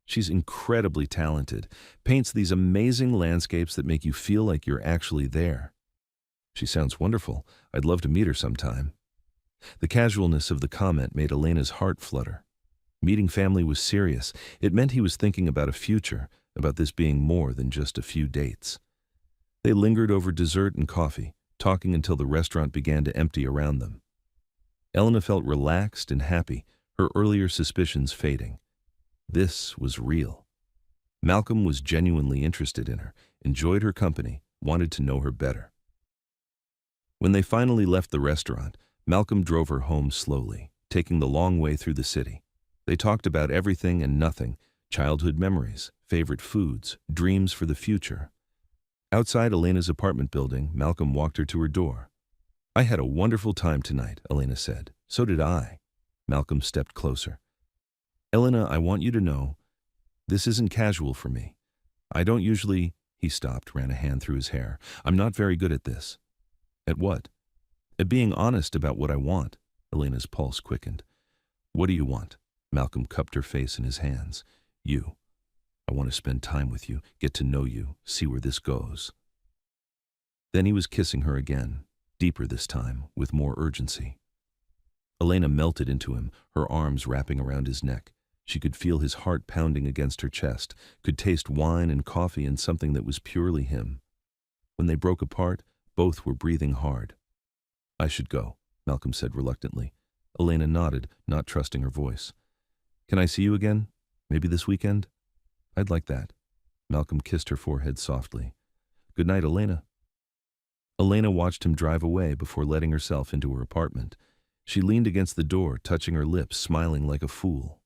She's incredibly talented, paints these amazing landscapes that make you feel like you're actually there. She sounds wonderful. I'd love to meet her sometime. The casualness of the comment made Elena's heart flutter. Meeting family was serious. It meant he was thinking about a future, about this being more than just a few dates. They lingered over dessert and coffee, talking until the restaurant began to empty around them. Elena felt relaxed and happy, her earlier suspicions fading. This was real. Malcolm was genuinely interested in her, enjoyed her company, wanted to know her better. When they finally left the restaurant, Malcolm drove her home slowly, taking the long way through the city. They talked about everything and nothing, childhood memories, favorite foods, dreams for the future. Outside Elena's apartment building, Malcolm walked her to her door. I had a wonderful time tonight, Elena said. So did I. Malcolm stepped closer. Elena, I want you to know, this isn't casual for me. I don't usually... He stopped, ran a hand through his hair. I'm not very good at this. At what? At being honest about what I want. Elena's pulse quickened. What do you want? Malcolm cupped her face in his hands. You. I want to spend time with you, get to know you, see where this goes. Then he was kissing her again, deeper this time, with more urgency. Elena melted into him, her arms wrapping around his neck. She could feel his heart pounding against her chest, could taste wine and coffee and something that was purely him. When they broke apart, both were breathing hard. I should go, Malcolm said reluctantly. Elena nodded, not trusting her voice. Can I see you again? Maybe this weekend? I'd like that. Malcolm kissed her forehead softly. Good night, Elena. Elena watched him drive away before letting herself into her apartment. She leaned against the door, touching her lips, smiling like a fool.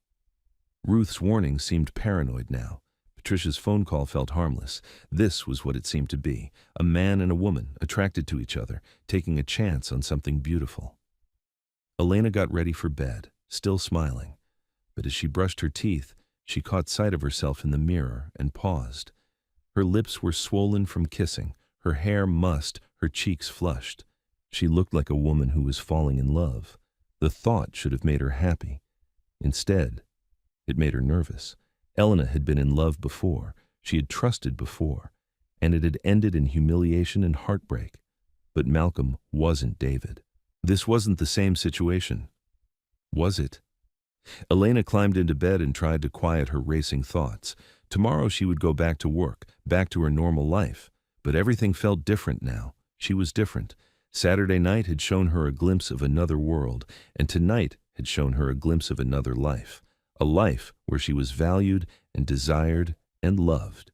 Ruth's warning seemed paranoid now. Patricia's phone call felt harmless. This was what it seemed to be, a man and a woman, attracted to each other, taking a chance on something beautiful. Elena got ready for bed, still smiling. But as she brushed her teeth, she caught sight of herself in the mirror and paused. Her lips were swollen from kissing, her hair mussed, her cheeks flushed. She looked like a woman who was falling in love. The thought should have made her happy. Instead, it made her nervous. Elena had been in love before, she had trusted before, and it had ended in humiliation and heartbreak. But Malcolm wasn't David. This wasn't the same situation. Was it? Elena climbed into bed and tried to quiet her racing thoughts. Tomorrow she would go back to work, back to her normal life. But everything felt different now. She was different. Saturday night had shown her a glimpse of another world, and tonight had shown her a glimpse of another life. A life where she was valued and desired and loved.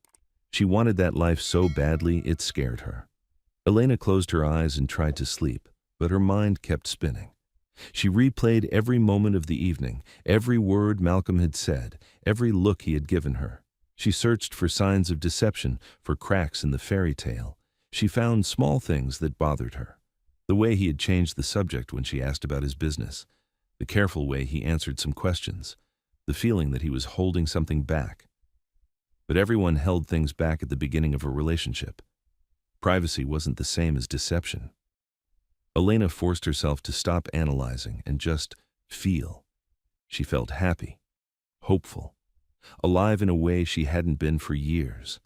She wanted that life so badly it scared her. Elena closed her eyes and tried to sleep, but her mind kept spinning. She replayed every moment of the evening, every word Malcolm had said, every look he had given her. She searched for signs of deception, for cracks in the fairy tale. She found small things that bothered her. The way he had changed the subject when she asked about his business. The careful way he answered some questions. The feeling that he was holding something back. But everyone held things back at the beginning of a relationship. Privacy wasn't the same as deception. Elena forced herself to stop analyzing and just feel. She felt happy, hopeful, alive in a way she hadn't been for years.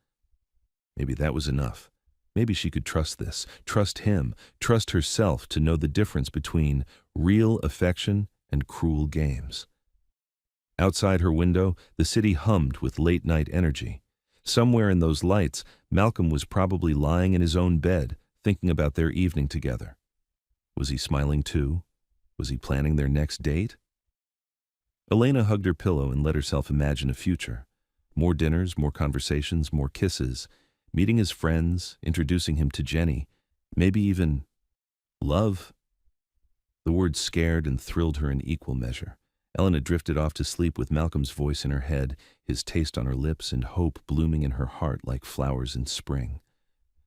Maybe that was enough. Maybe she could trust this, trust him, trust herself to know the difference between real affection and cruel games. Outside her window, the city hummed with late-night energy. Somewhere in those lights, Malcolm was probably lying in his own bed, thinking about their evening together. Was he smiling too? Was he planning their next date? Elena hugged her pillow and let herself imagine a future. More dinners, more conversations, more kisses, meeting his friends, introducing him to Jenny, maybe even love. The words scared and thrilled her in equal measure. Elena drifted off to sleep with Malcolm's voice in her head, his taste on her lips, and hope blooming in her heart like flowers in spring.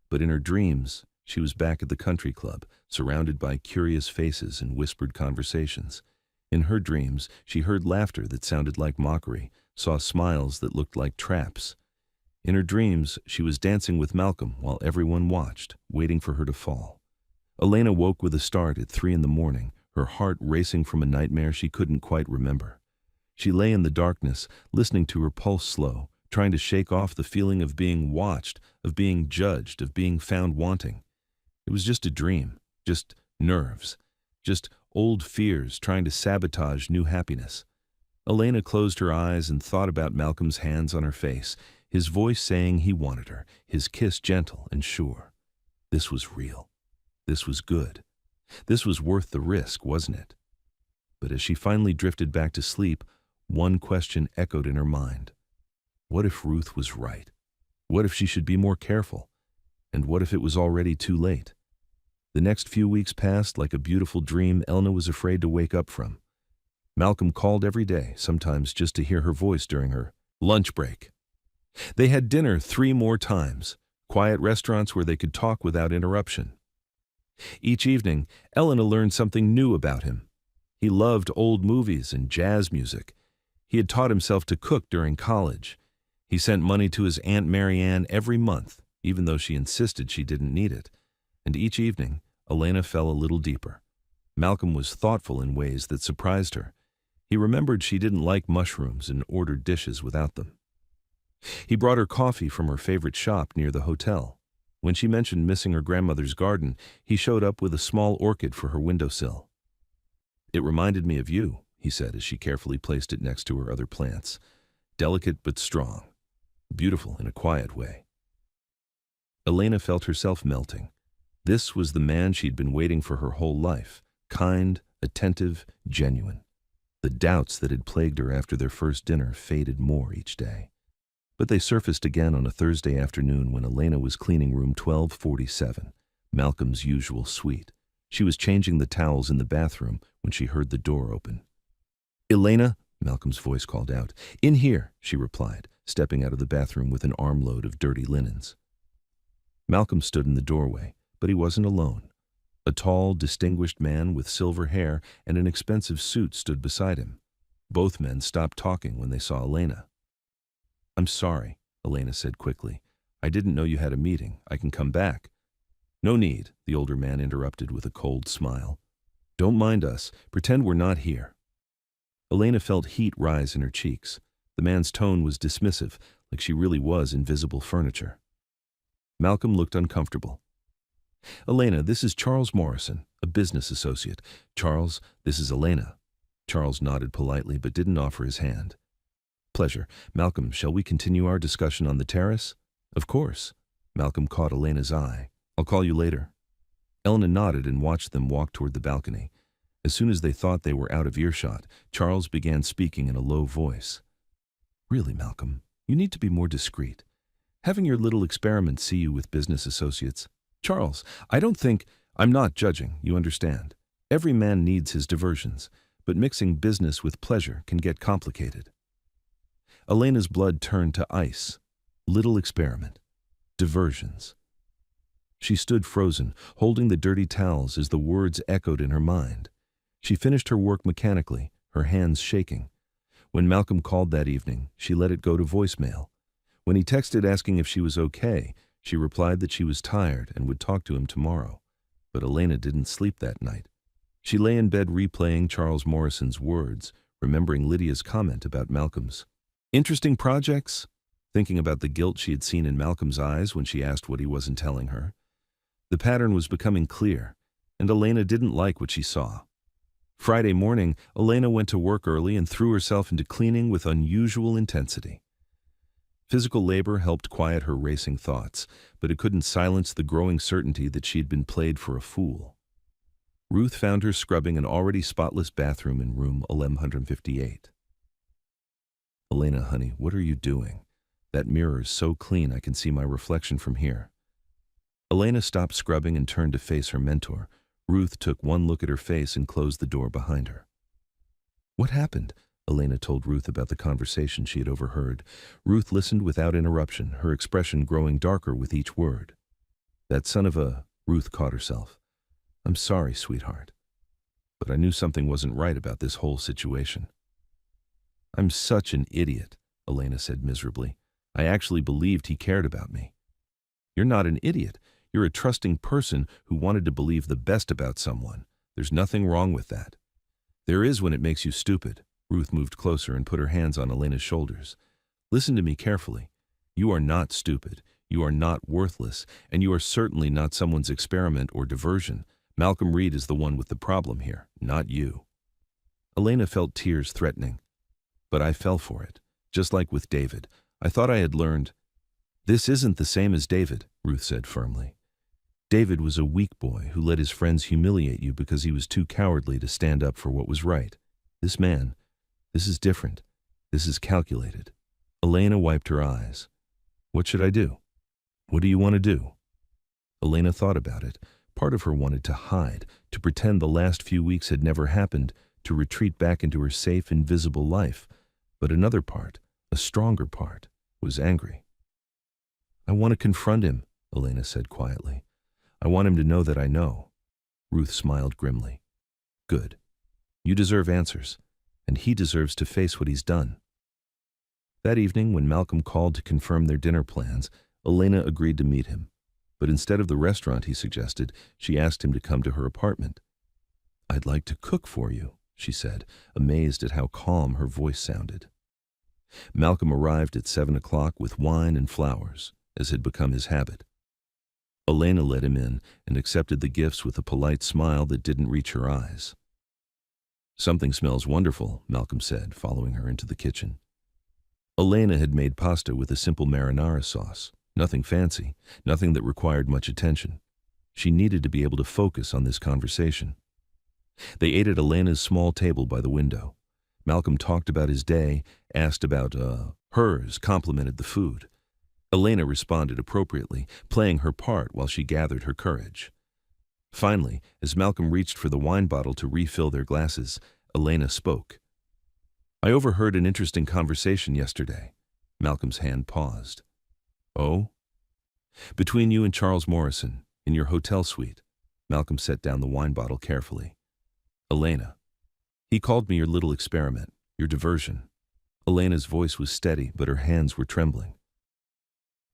But in her dreams, she was back at the country club, surrounded by curious faces and whispered conversations. In her dreams, she heard laughter that sounded like mockery, saw smiles that looked like traps. In her dreams, she was dancing with Malcolm while everyone watched, waiting for her to fall. Elena woke with a start at 3 a.m, her heart racing from a nightmare she couldn't quite remember. She lay in the darkness, listening to her pulse slow, trying to shake off the feeling of being watched, of being judged, of being found wanting. It was just a dream, just nerves, just old fears trying to sabotage new happiness. Elena closed her eyes and thought about Malcolm's hands on her face, his voice saying he wanted her, his kiss gentle and sure. This was real. This was good. This was worth the risk, wasn't it? But as she finally drifted back to sleep, one question echoed in her mind. What if Ruth was right? What if she should be more careful? And what if it was already too late? The next few weeks passed like a beautiful dream Elena was afraid to wake up from. Malcolm called every day, sometimes just to hear her voice during her lunch break. They had dinner 3 more times, quiet restaurants where they could talk without interruption. Each evening, Elena learned something new about him. He loved old movies and jazz music. He had taught himself to cook during college. He sent money to his Aunt Marianne every month, even though she insisted she didn't need it. And each evening, Elena fell a little deeper. Malcolm was thoughtful in ways that surprised her. He remembered she didn't like mushrooms and ordered dishes without them. He brought her coffee from her favorite shop near the hotel. When she mentioned missing her grandmother's garden, he showed up with a small orchid for her windowsill. It reminded me of you, he said as she carefully placed it next to her other plants. Delicate but strong. Beautiful in a quiet way. Elena felt herself melting. This was the man she'd been waiting for her whole life. Kind, attentive, genuine. The doubts that had plagued her after their first dinner faded more each day. But they surfaced again on a Thursday afternoon when Elena was cleaning room 1247, Malcolm's usual suite. She was changing the towels in the bathroom when she heard the door open. "Elena," Malcolm's voice called out. "In here," she replied, stepping out of the bathroom with an armload of dirty linens. Malcolm stood in the doorway, but he wasn't alone. A tall, distinguished man with silver hair and an expensive suit stood beside him. Both men stopped talking when they saw Elena. "I'm sorry," Elena said quickly. "I didn't know you had a meeting. I can come back." "No need," the older man interrupted with a cold smile. "Don't mind us. Pretend we're not here." Elena felt heat rise in her cheeks. The man's tone was dismissive, like she really was invisible furniture. Malcolm looked uncomfortable. "Elena, this is Charles Morrison, a business associate. Charles, this is Elena." Charles nodded politely but didn't offer his hand. pleasure. Malcolm, shall we continue our discussion on the terrace? Of course. Malcolm caught Elena's eye. I'll call you later. Elena nodded and watched them walk toward the balcony. As soon as they thought they were out of earshot, Charles began speaking in a low voice. Really, Malcolm, you need to be more discreet. Having your little experiment see you with business associates. Charles, I'm not judging, you understand. Every man needs his diversions, but mixing business with pleasure can get complicated. Elena's blood turned to ice. Little experiment. Diversions. She stood frozen, holding the dirty towels as the words echoed in her mind. She finished her work mechanically, her hands shaking. When Malcolm called that evening, she let it go to voicemail. When he texted asking if she was okay, she replied that she was tired and would talk to him tomorrow. But Elena didn't sleep that night. She lay in bed replaying Charles Morrison's words, remembering Lydia's comment about Malcolm's interesting projects, thinking about the guilt she had seen in Malcolm's eyes when she asked what he wasn't telling her. The pattern was becoming clear, and Elena didn't like what she saw. Friday morning, Elena went to work early and threw herself into cleaning with unusual intensity. Physical labor helped quiet her racing thoughts, but it couldn't silence the growing certainty that she'd been played for a fool. Ruth found her scrubbing an already spotless bathroom in room 1158. Elena, honey, what are you doing? That mirror is so clean I can see my reflection from here. Elena stopped scrubbing and turned to face her mentor. Ruth took one look at her face and closed the door behind her. What happened? Elena told Ruth about the conversation she had overheard. Ruth listened without interruption, her expression growing darker with each word. That son of a... Ruth caught herself. I'm sorry, sweetheart. But I knew something wasn't right about this whole situation. I'm such an idiot, Elena said miserably. I actually believed he cared about me. You're not an idiot. You're a trusting person who wanted to believe the best about someone. There's nothing wrong with that. There is when it makes you stupid. Ruth moved closer and put her hands on Elena's shoulders. Listen to me carefully. You are not stupid. You are not worthless. And you are certainly not someone's experiment or diversion. Malcolm Reed is the one with the problem here, not you. Elena felt tears threatening. But I fell for it. Just like with David. I thought I had learned. This isn't the same as David, Ruth said firmly. David was a weak boy who let his friends humiliate you because he was too cowardly to stand up for what was right. This man, this is different. This is calculated. Elena wiped her eyes. What should I do? What do you want to do? Elena thought about it. Part of her wanted to hide, to pretend the last few weeks had never happened, to retreat back into her safe, invisible life. But another part, a stronger part, was angry. I want to confront him, Elena said quietly. I want him to know that I know. Ruth smiled grimly. Good. You deserve answers, and he deserves to face what he's done. That evening, when Malcolm called to confirm their dinner plans, Elena agreed to meet him. But instead of the restaurant he suggested, she asked him to come to her apartment. I'd like to cook for you, she said, amazed at how calm her voice sounded. Malcolm arrived at 7 o'clock with wine and flowers, as had become his habit. Elena let him in and accepted the gifts with a polite smile that didn't reach her eyes. Something smells wonderful, Malcolm said, following her into the kitchen. Elena had made pasta with a simple marinara sauce. Nothing fancy, nothing that required much attention. She needed to be able to focus on this conversation. They ate at Elena's small table by the window. Malcolm talked about his day, asked about hers, complimented the food. Elena responded appropriately, playing her part while she gathered her courage. Finally, as Malcolm reached for the wine bottle to refill their glasses, Elena spoke. I overheard an interesting conversation yesterday. Malcolm's hand paused. Oh? Between you and Charles Morrison, in your hotel suite. Malcolm set down the wine bottle carefully. Elena. He called me your little experiment, your diversion. Elena's voice was steady, but her hands were trembling.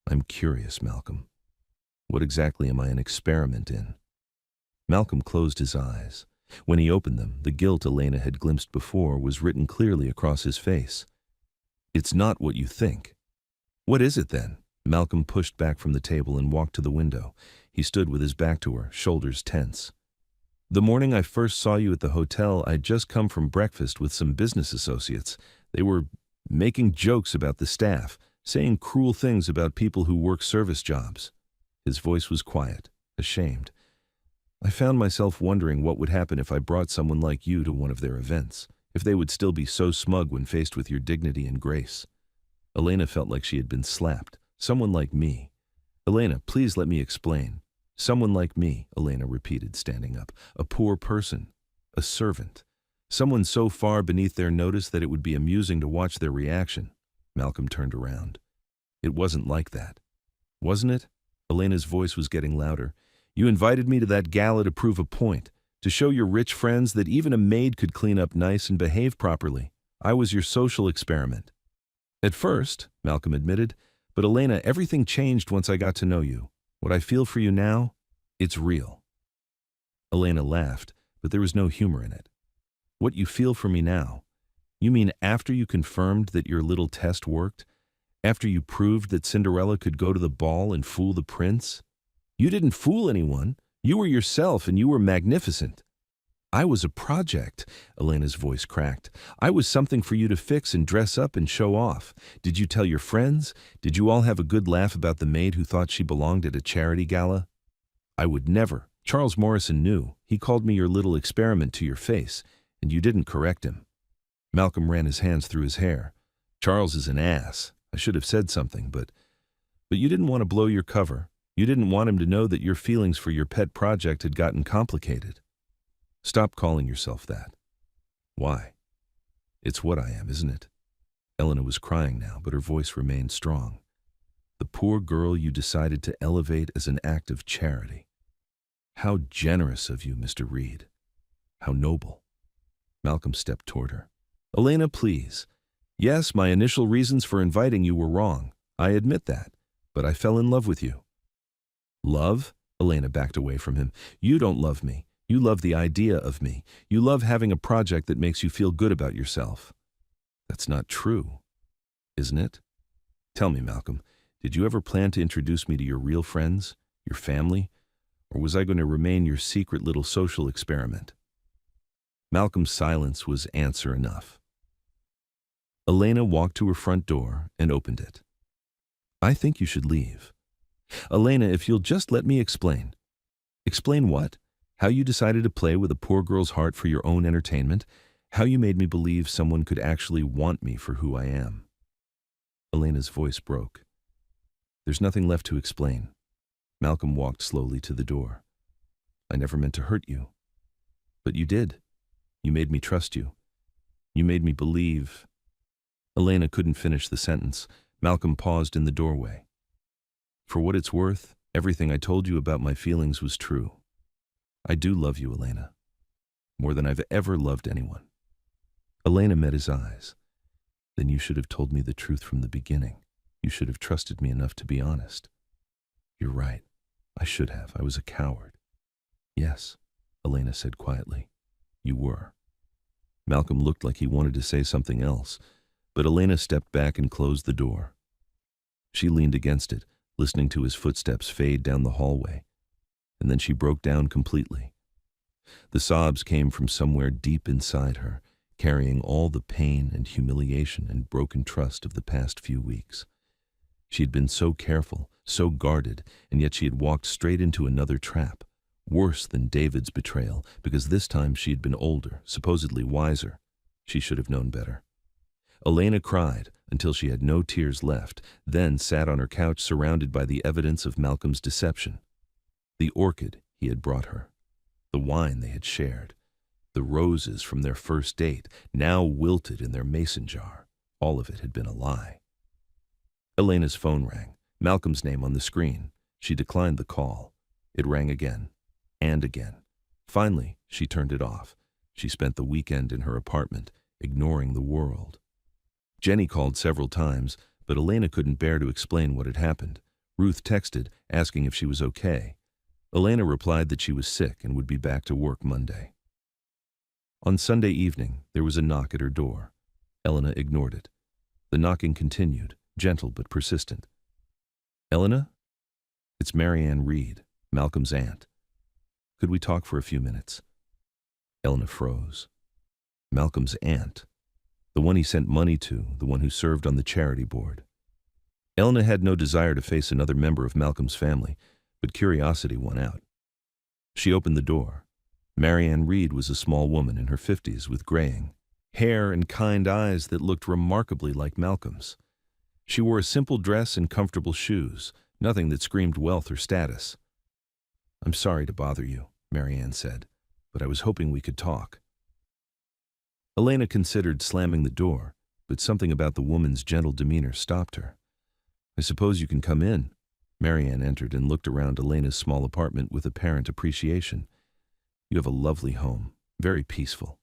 I'm curious, Malcolm. What exactly am I an experiment in? Malcolm closed his eyes. When he opened them, the guilt Elena had glimpsed before was written clearly across his face. It's not what you think. What is it then? Malcolm pushed back from the table and walked to the window. He stood with his back to her, shoulders tense. The morning I first saw you at the hotel, I'd just come from breakfast with some business associates. They were making jokes about the staff, saying cruel things about people who work service jobs. His voice was quiet, ashamed. I found myself wondering what would happen if I brought someone like you to one of their events, if they would still be so smug when faced with your dignity and grace. Elena felt like she had been slapped. Someone like me. Elena, please let me explain. Someone like me, Elena repeated, standing up. A poor person. A servant. Someone so far beneath their notice that it would be amusing to watch their reaction. Malcolm turned around. It wasn't like that. Wasn't it? Elena's voice was getting louder. You invited me to that gala to prove a point, to show your rich friends that even a maid could clean up nice and behave properly. I was your social experiment. At first, Malcolm admitted, but Elena, everything changed once I got to know you. What I feel for you now, it's real. Elena laughed, but there was no humor in it. What you feel for me now? You mean after you confirmed that your little test worked? After you proved that Cinderella could go to the ball and fool the prince? You didn't fool anyone. You were yourself and you were magnificent. I was a project, Elena's voice cracked. I was something for you to fix and dress up and show off. Did you tell your friends? Did you all have a good laugh about the maid who thought she belonged at a charity gala? I would never. Charles Morrison knew. He called me your little experiment to your face, and you didn't correct him. Malcolm ran his hands through his hair. Charles is an ass. I should have said something, but you didn't want to blow your cover. You didn't want him to know that your feelings for your pet project had gotten complicated. Stop calling yourself that. Why? It's what I am, isn't it? Elena was crying now, but her voice remained strong. The poor girl you decided to elevate as an act of charity. How generous of you, Mr. Reed. How noble. Malcolm stepped toward her. Elena, please. Yes, my initial reasons for inviting you were wrong. I admit that. But I fell in love with you. Love? Elena backed away from him. You don't love me. You love the idea of me. You love having a project that makes you feel good about yourself. That's not true, isn't it? Tell me, Malcolm, did you ever plan to introduce me to your real friends, your family, or was I going to remain your secret little social experiment? Malcolm's silence was answer enough. Elena walked to her front door and opened it. I think you should leave. Elena, if you'll just let me explain. Explain what? How you decided to play with a poor girl's heart for your own entertainment? How you made me believe someone could actually want me for who I am? Elena's voice broke. There's nothing left to explain. Malcolm walked slowly to the door. I never meant to hurt you. But you did. You made me trust you. You made me believe. Elena couldn't finish the sentence. Malcolm paused in the doorway. For what it's worth, everything I told you about my feelings was true. I do love you, Elena. More than I've ever loved anyone. Elena met his eyes. Then you should have told me the truth from the beginning. You should have trusted me enough to be honest. You're right. I should have. I was a coward. Yes, Elena said quietly. You were. Malcolm looked like he wanted to say something else, but Elena stepped back and closed the door. She leaned against it, listening to his footsteps fade down the hallway, and then she broke down completely. The sobs came from somewhere deep inside her, carrying all the pain and humiliation and broken trust of the past few weeks. She had been so careful, so guarded, and yet she had walked straight into another trap, worse than David's betrayal, because this time she had been older, supposedly wiser. She should have known better. Elena cried until she had no tears left, then sat on her couch surrounded by the evidence of Malcolm's deception. The orchid he had brought her, the wine they had shared, the roses from their first date, now wilted in their mason jar. All of it had been a lie. Elena's phone rang, Malcolm's name on the screen. She declined the call. It rang again, and again. Finally, she turned it off. She spent the weekend in her apartment, ignoring the world. Jenny called several times, but Elena couldn't bear to explain what had happened. Ruth texted, asking if she was okay. Elena replied that she was sick and would be back to work Monday. On Sunday evening, there was a knock at her door. Elena ignored it. The knocking continued, gentle but persistent. Elena? It's Marianne Reed, Malcolm's aunt. Could we talk for a few minutes? Elena froze. Malcolm's aunt. The one he sent money to, the one who served on the charity board. Elena had no desire to face another member of Malcolm's family, but curiosity won out. She opened the door. Marianne Reed was a small woman in her 50s with graying hair and kind eyes that looked remarkably like Malcolm's. She wore a simple dress and comfortable shoes, nothing that screamed wealth or status. "I'm sorry to bother you," Marianne said, "but I was hoping we could talk." Elena considered slamming the door, but something about the woman's gentle demeanor stopped her. "I suppose you can come in." Marianne entered and looked around Elena's small apartment with apparent appreciation. "You have a lovely home, very peaceful."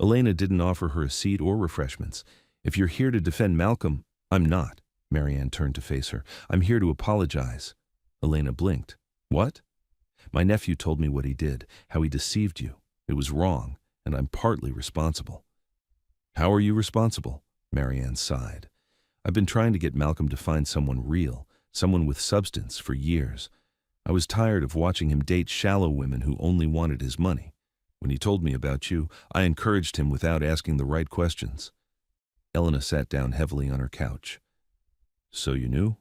Elena didn't offer her a seat or refreshments. "If you're here to defend Malcolm—" "I'm not." Marianne turned to face her. "I'm here to apologize." Elena blinked. "What?" "My nephew told me what he did, how he deceived you. It was wrong, and I'm partly responsible." "How are you responsible?" Marianne sighed. "I've been trying to get Malcolm to find someone real, someone with substance, for years. I was tired of watching him date shallow women who only wanted his money. When he told me about you, I encouraged him without asking the right questions." Elena sat down heavily on her couch. "So you knew?"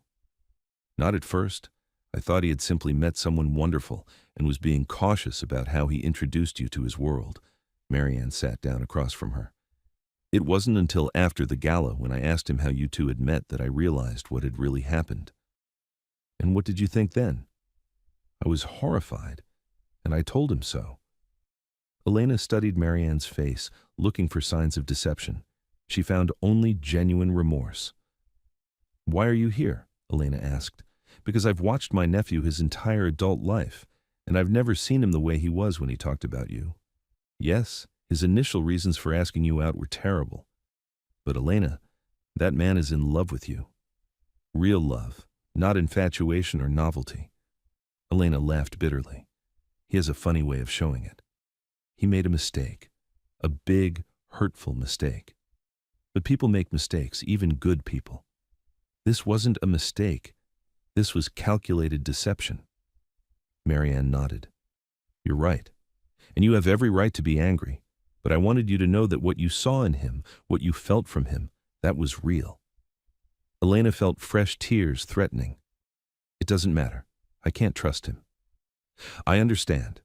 "Not at first. I thought he had simply met someone wonderful and was being cautious about how he introduced you to his world." Marianne sat down across from her. "It wasn't until after the gala, when I asked him how you two had met, that I realized what had really happened." "And what did you think then?" "I was horrified, and I told him so." Elena studied Marianne's face, looking for signs of deception. She found only genuine remorse. "Why are you here?" Elena asked. "Because I've watched my nephew his entire adult life, and I've never seen him the way he was when he talked about you. Yes, his initial reasons for asking you out were terrible. But Elena, that man is in love with you. Real love, not infatuation or novelty." Elena laughed bitterly. "He has a funny way of showing it. He made a mistake, a big, hurtful mistake. But people make mistakes, even good people. This wasn't a mistake. This was calculated deception." Marianne nodded. "You're right, and you have every right to be angry, but I wanted you to know that what you saw in him, what you felt from him, that was real." Elena felt fresh tears threatening. "It doesn't matter. I can't trust him." "I understand.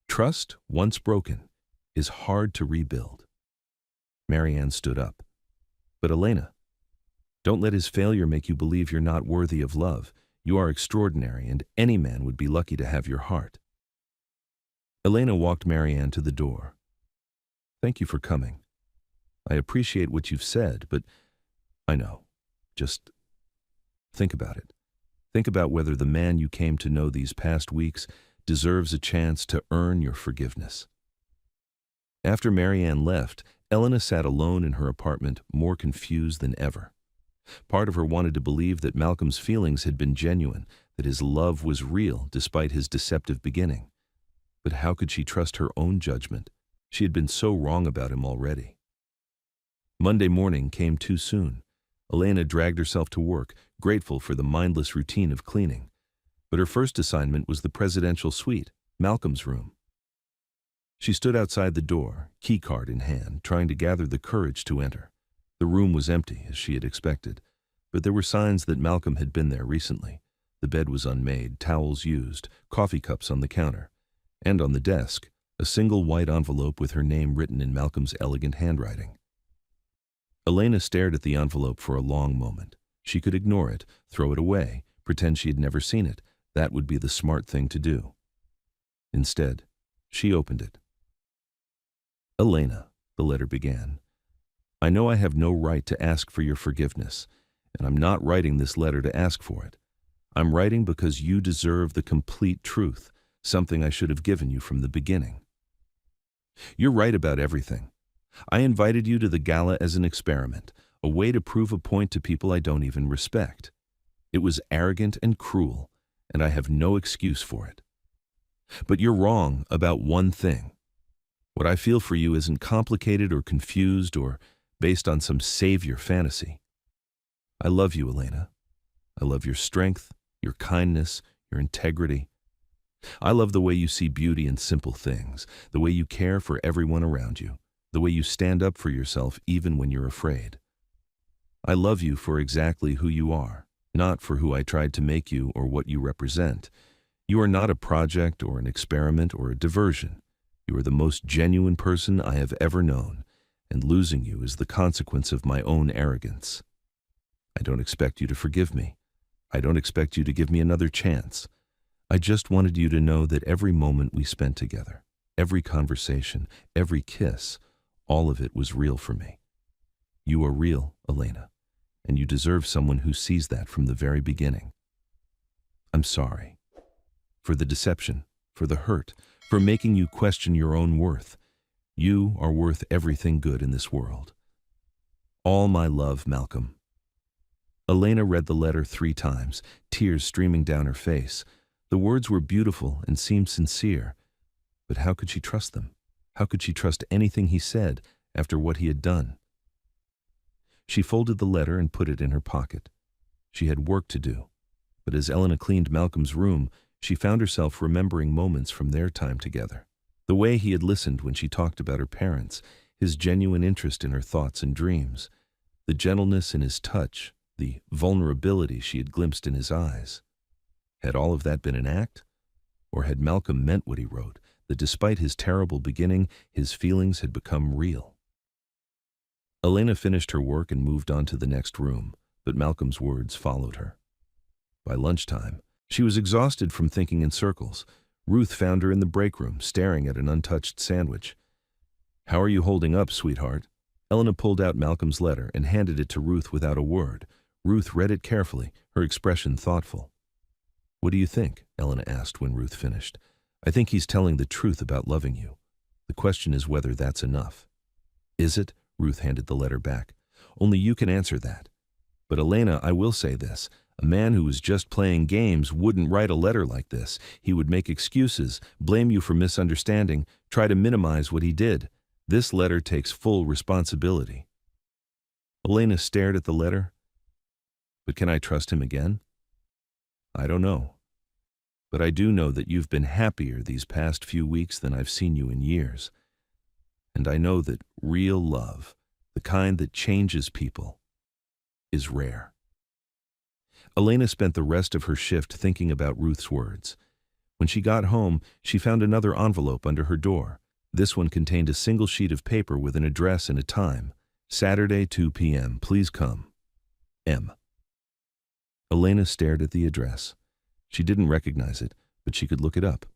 Trust, once broken, is hard to rebuild." Marianne stood up. "But Elena, don't let his failure make you believe you're not worthy of love. You are extraordinary, and any man would be lucky to have your heart." Elena walked Marianne to the door. "Thank you for coming. I appreciate what you've said, but I know. Just think about it. Think about whether the man you came to know these past weeks deserves a chance to earn your forgiveness." After Marianne left, Elena sat alone in her apartment, more confused than ever. Part of her wanted to believe that Malcolm's feelings had been genuine, that his love was real despite his deceptive beginning. But how could she trust her own judgment? She had been so wrong about him already. Monday morning came too soon. Elena dragged herself to work, grateful for the mindless routine of cleaning. But her first assignment was the presidential suite, Malcolm's room. She stood outside the door, keycard in hand, trying to gather the courage to enter. The room was empty, as she had expected, but there were signs that Malcolm had been there recently. The bed was unmade, towels used, coffee cups on the counter, and on the desk, a single white envelope with her name written in Malcolm's elegant handwriting. Elena stared at the envelope for a long moment. She could ignore it, throw it away, pretend she had never seen it. That would be the smart thing to do. Instead, she opened it. "Elena," the letter began, "I know I have no right to ask for your forgiveness, and I'm not writing this letter to ask for it. I'm writing because you deserve the complete truth, something I should have given you from the beginning. You're right about everything. I invited you to the gala as an experiment, a way to prove a point to people I don't even respect. It was arrogant and cruel, and I have no excuse for it. But you're wrong about one thing. What I feel for you isn't complicated or confused or based on some savior fantasy. I love you, Elena. I love your strength, your kindness, your integrity. I love the way you see beauty in simple things, the way you care for everyone around you. the way you stand up for yourself even when you're afraid. I love you for exactly who you are, not for who I tried to make you or what you represent. You are not a project or an experiment or a diversion. You are the most genuine person I have ever known, and losing you is the consequence of my own arrogance. I don't expect you to forgive me. I don't expect you to give me another chance. I just wanted you to know that every moment we spent together, every conversation, every kiss, all of it was real for me. You are real, Elena, and you deserve someone who sees that from the very beginning. I'm sorry. For the deception, for the hurt, for making you question your own worth. You are worth everything good in this world. All my love, Malcolm. Elena read the letter 3 times, tears streaming down her face. The words were beautiful and seemed sincere, but how could she trust them? How could she trust anything he said after what he had done? She folded the letter and put it in her pocket. She had work to do, but as Elena cleaned Malcolm's room, she found herself remembering moments from their time together. The way he had listened when she talked about her parents, his genuine interest in her thoughts and dreams, the gentleness in his touch, the vulnerability she had glimpsed in his eyes. Had all of that been an act? Or had Malcolm meant what he wrote, that despite his terrible beginning, his feelings had become real? Elena finished her work and moved on to the next room, but Malcolm's words followed her. By lunchtime, she was exhausted from thinking in circles. Ruth found her in the break room, staring at an untouched sandwich. "How are you holding up, sweetheart?" Elena pulled out Malcolm's letter and handed it to Ruth without a word. Ruth read it carefully, her expression thoughtful. "What do you think?" Elena asked when Ruth finished. "I think he's telling the truth about loving you. The question is whether that's enough." "Is it?" Ruth handed the letter back. "Only you can answer that. But Elena, I will say this. A man who was just playing games wouldn't write a letter like this. He would make excuses, blame you for misunderstanding, try to minimize what he did. This letter takes full responsibility." Elena stared at the letter. "But can I trust him again?" "I don't know. But I do know that you've been happier these past few weeks than I've seen you in years. And I know that real love, the kind that changes people, is rare." Elena spent the rest of her shift thinking about Ruth's words. When she got home, she found another envelope under her door. This one contained a single sheet of paper with an address and a time. Saturday, 2 p.m. Please come. M. Elena stared at the address. She didn't recognize it, but she could look it up.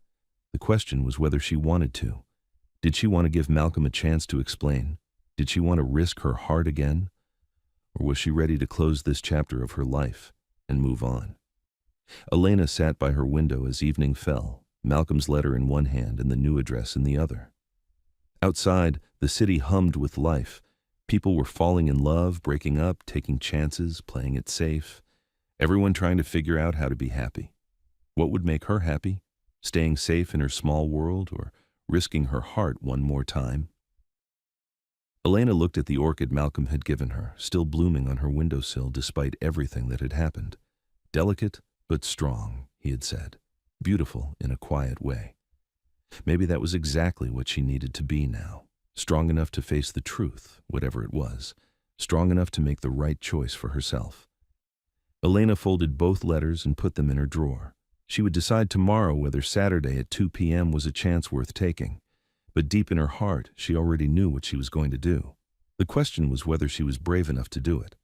The question was whether she wanted to. Did she want to give Malcolm a chance to explain? Did she want to risk her heart again? Or was she ready to close this chapter of her life and move on? Elena sat by her window as evening fell, Malcolm's letter in one hand and the new address in the other. Outside, the city hummed with life. People were falling in love, breaking up, taking chances, playing it safe. Everyone trying to figure out how to be happy. What would make her happy? Staying safe in her small world or risking her heart one more time? Elena looked at the orchid Malcolm had given her, still blooming on her windowsill despite everything that had happened. Delicate but strong, he had said. Beautiful in a quiet way. Maybe that was exactly what she needed to be now. Strong enough to face the truth, whatever it was. Strong enough to make the right choice for herself. Elena folded both letters and put them in her drawer. She would decide tomorrow whether Saturday at 2 p.m. was a chance worth taking. But deep in her heart, she already knew what she was going to do. The question was whether she was brave enough to do it.